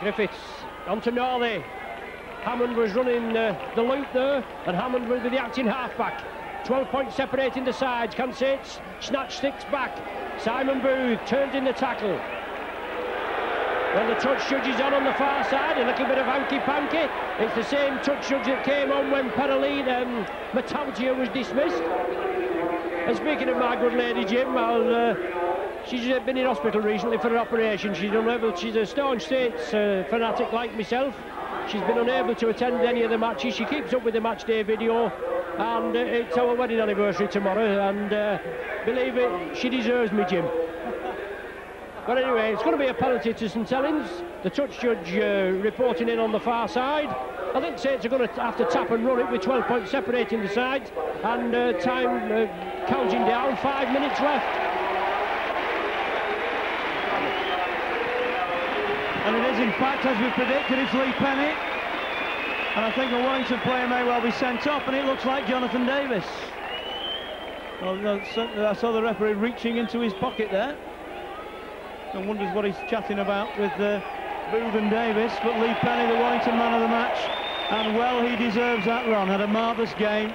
Griffiths onto Norley. Hammond was running the loop there, and Hammond will be the acting halfback. 12 points separating the sides. Can Saints snatch 6 back? Simon Booth turns in the tackle. Well, the touch judge is on the far side, a little bit of hanky-panky. It's the same touch judge that came on when Perolini Matautier was dismissed. And speaking of my good lady, Jim, she's been in hospital recently for an operation. She's a staunch Saints fanatic like myself. She's been unable to attend any of the matches. She keeps up with the match day video, and it's our wedding anniversary tomorrow, and believe it, she deserves me, Jim. But anyway, it's going to be a penalty to St Helens. The touch judge reporting in on the far side. I think Saints are going to have to tap and run it with 12 points separating the sides, and time counting down, 5 minutes left. And it is, in fact, as we predicted, it's Lee Penny. And I think a Warrington player may well be sent off, and it looks like Jonathan Davis. Well, no, I saw the referee reaching into his pocket there. And wonders what he's chatting about with Booth and Davis. But Lee Penny, the Warrington man of the match. And well, he deserves that run. Had a marvellous game.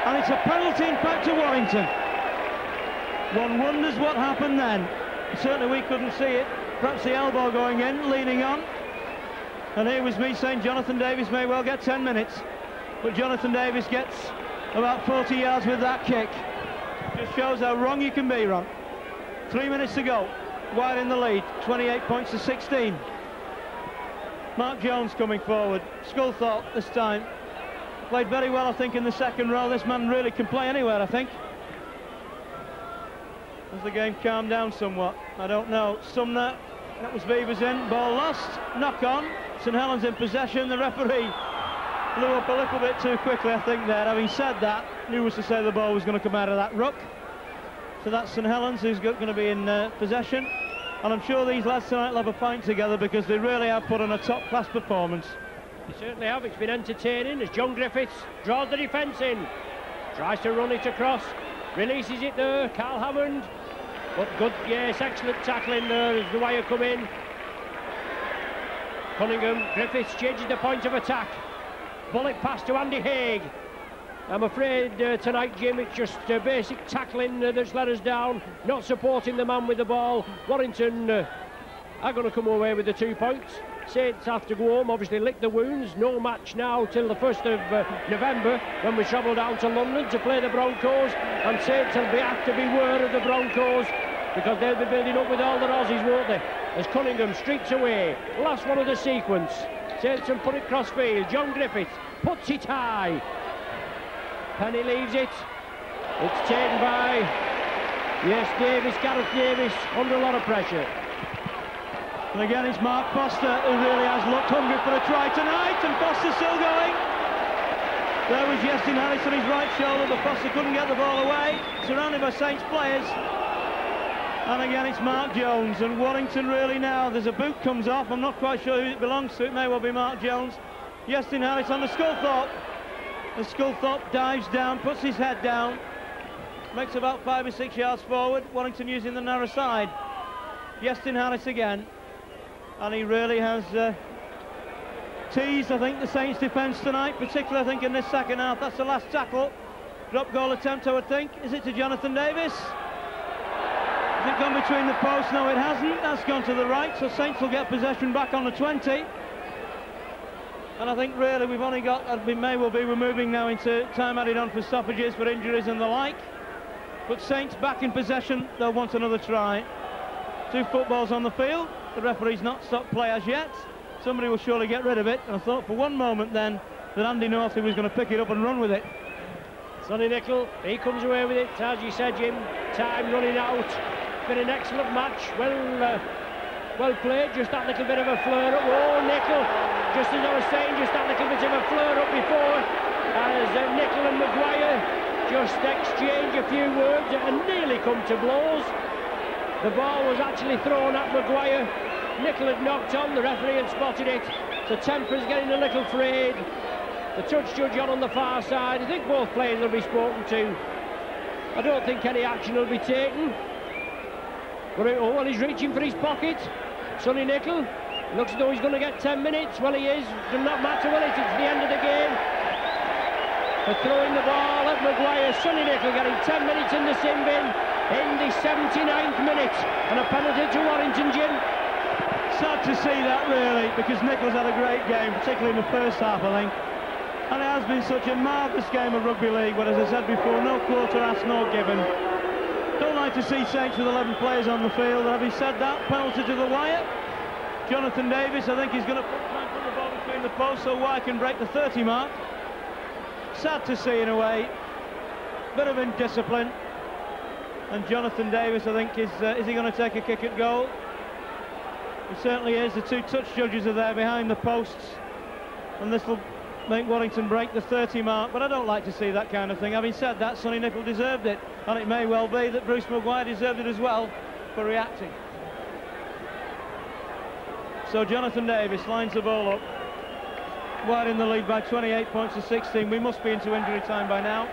And it's a penalty, in fact, to Warrington. One wonders what happened then. Certainly we couldn't see it. Perhaps the elbow going in, leaning on. And here was me saying Jonathan Davis may well get 10 minutes. But Jonathan Davis gets about 40 yards with that kick. Just shows how wrong you can be, Ron. 3 minutes to go. Wide in the lead, 28 points to 16. Mark Jones coming forward. Sculthorpe this time. Played very well, I think, in the second row. This man really can play anywhere, I think. Has the game calmed down somewhat? I don't know. Sumner, that was Beavers in. Ball lost. Knock on. St Helens in possession. The referee blew up a little bit too quickly, I think, there. Having said that, knew was to say the ball was going to come out of that ruck. So that's St Helens who's going to be in possession. And I'm sure these lads tonight will have a pint together, because they really have put on a top-class performance. They certainly have. It's been entertaining as John Griffiths draws the defence in. Tries to run it across. Releases it there. Carl Hammond. But good, yes, excellent tackling there as the wire come in. Cunningham, Griffiths changes the point of attack. Bullet pass to Andy Haig. I'm afraid tonight, Jim, it's just basic tackling that's let us down, not supporting the man with the ball. Warrington are going to come away with the 2 points. Saints have to go home, obviously lick the wounds. No match now till the 1st of November, when we travel down to London to play the Broncos. And Saints will have to beware of the Broncos, because they'll be building up with all the Aussies, won't they? as Cunningham streaks away. Last one of the sequence. Takes and put it cross field. John Griffith puts it high. Penny leaves it. It's taken by, yes, Davis, Gareth Davis, under a lot of pressure. And again, it's Mark Foster who really has looked hungry for a try tonight, and Foster's still going. There was Yestin Harris on his right shoulder, but Foster couldn't get the ball away, surrounded by Saints players. And again, it's Mark Jones, and Warrington really now, there's a boot comes off, I'm not quite sure who it belongs to, it may well be Mark Jones. Yestin Harris on the Sculthorpe. The Sculthorpe dives down, puts his head down, makes about 5 or 6 yards forward, Warrington using the narrow side. Yestin Harris again, and he really has teased, I think, the Saints defence tonight, particularly, I think, in this second half. That's the last tackle. Drop goal attempt, I would think. Is it to Jonathan Davis? Has it gone between the posts? No, it hasn't. That's gone to the right, so Saints will get possession back on the 20. And I think really we've only got, we may well be removing now into time added on for stoppages, for injuries and the like. But Saints back in possession, they'll want another try. 2 footballs on the field. The referee's not stopped play as yet. Somebody will surely get rid of it. And I thought for one moment then that Andy Northey was going to pick it up and run with it. Sonny Nicol, he comes away with it, as you said, Jim. Time running out. Been an excellent match. Well played. Just that little bit of a flare-up. Oh, Nicol, just as I was saying, just that little bit of a flare-up before, as Nicol and Maguire just exchange a few words and nearly come to blows. The ball was actually thrown at Maguire. Nicol had knocked on, the referee had spotted it. The temper's getting a little frayed. The touch judge on the far side. I think both players will be spoken to. I don't think any action will be taken. But oh, well, he's reaching for his pocket. Sonny Nicol looks as though he's going to get 10 minutes. Well, he is. Does not matter, will it? It's the end of the game. For throwing the ball at Maguire. Sonny Nicol getting 10 minutes in the sin bin in the 79th minute. And a penalty to Warrington, Jim. Sad to see that, really, because Nicol's had a great game, particularly in the first half, I think. And it has been such a marvellous game of rugby league, but as I said before, no quarter asked nor given. Don't like to see Saints with 11 players on the field. And having said that, penalty to the wire. Jonathan Davis, I think he's going to put the ball between the posts so Wire can break the 30 mark. Sad to see in a way. Bit of indiscipline. And Jonathan Davis, I think, is he going to take a kick at goal? He certainly is. The 2 touch judges are there behind the posts, and this will make Warrington break the 30 mark, but I don't like to see that kind of thing. Having said that, Sonny Nicol deserved it, and it may well be that Bruce Maguire deserved it as well for reacting. So Jonathan Davis lines the ball up. Wide in the lead by 28 points to 16. We must be into injury time by now.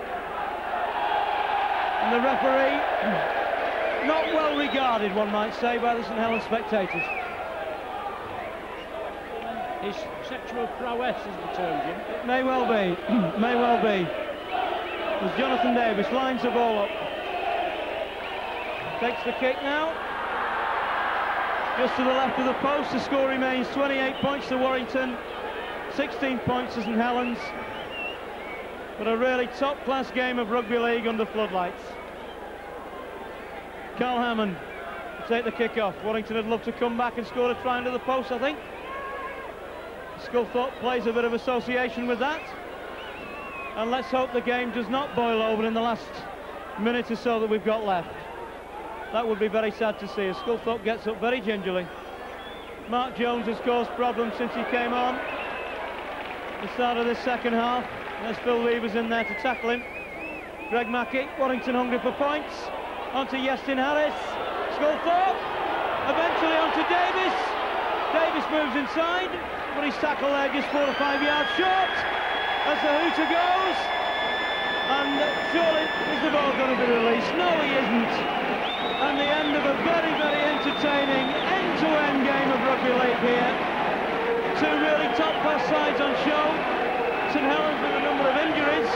And the referee, not well regarded, one might say, by the St Helens spectators. His sexual prowess is the term, Jim. It may well be, may well be. As Jonathan Davis lines the ball up. Takes the kick now. Just to the left of the post, the score remains 28 points to Warrington, 16 points to St Helens. But a really top-class game of rugby league under floodlights. Carl Hammond will take the kick off. Warrington would love to come back and score a try under the post, I think. Sculthorpe plays a bit of association with that. And let's hope the game does not boil over in the last minute or so that we've got left. That would be very sad to see as Sculthorpe gets up very gingerly. Mark Jones has caused problems since he came on at the start of this second half. There's Phil Weaver's in there to tackle him. Greg Mackey, Warrington hungry for points. Onto Yestin Harris. Sculthorpe. Eventually onto Davis. Davis moves inside, but his tackle there just 4 or 5 yards short as the hooter goes. And surely is the ball going to be released? No, he isn't. And the end of a very, very entertaining end-to-end game of rugby league here. 2 really top-class sides on show. St Helens with a number of injuries.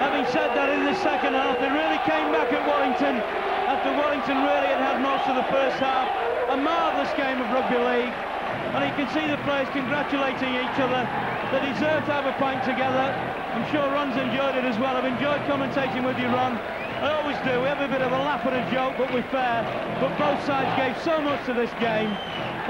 Having said that, in the second half, they really came back at Warrington after Warrington really had most of the first half. A marvellous game of rugby league. And you can see the players congratulating each other. They deserve to have a pint together. I'm sure Ron's enjoyed it as well. I've enjoyed commentating with you, Ron. I always do. We have a bit of a laugh and a joke, but we're fair. But both sides gave so much to this game.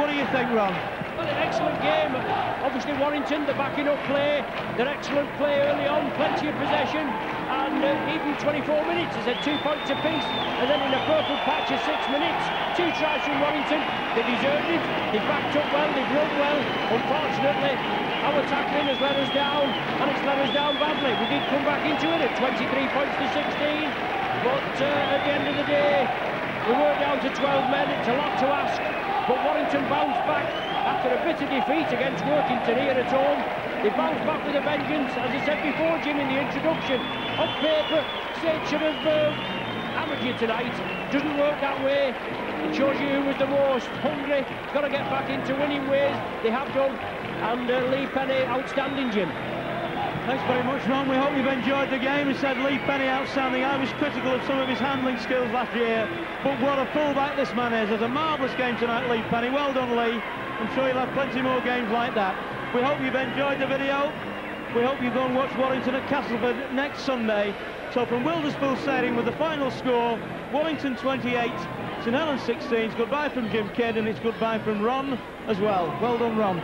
What do you think, Ron? Well, an excellent game. Obviously Warrington, the backing up play, their excellent play early on, plenty of possession, and even 24 minutes is at 2 points apiece, and then in a purple patch of 6 minutes, 2 tries from Warrington. They deserved it, they backed up well, they run well. Unfortunately, our tackling has let us down, and it's let us down badly. We did come back into it at 23 points to 16, but at the end of the day, we were down to 12 men. It's a lot to ask, but Warrington bounced back after a bitter defeat against Workington here at home. They bounced back with a vengeance. As I said before, Jim, in the introduction, on paper, say it should have hammered you tonight. Doesn't work that way. It shows you who was the most hungry. Got to get back into winning ways. They have done. And Lee Penny, outstanding, Jim. Thanks very much, Ron. We hope you've enjoyed the game. He said Lee Penny outstanding. I was critical of some of his handling skills last year, but what a fullback this man is. It's a marvellous game tonight, Lee Penny. Well done, Lee. I'm sure you'll have plenty more games like that. We hope you've enjoyed the video. We hope you go and watch Warrington at Castleford next Sunday. So from Wilderspool Stadium with the final score, Warrington 28, St Helens 16. It's goodbye from Jim Kidd, and it's goodbye from Ron as well. Well done, Ron.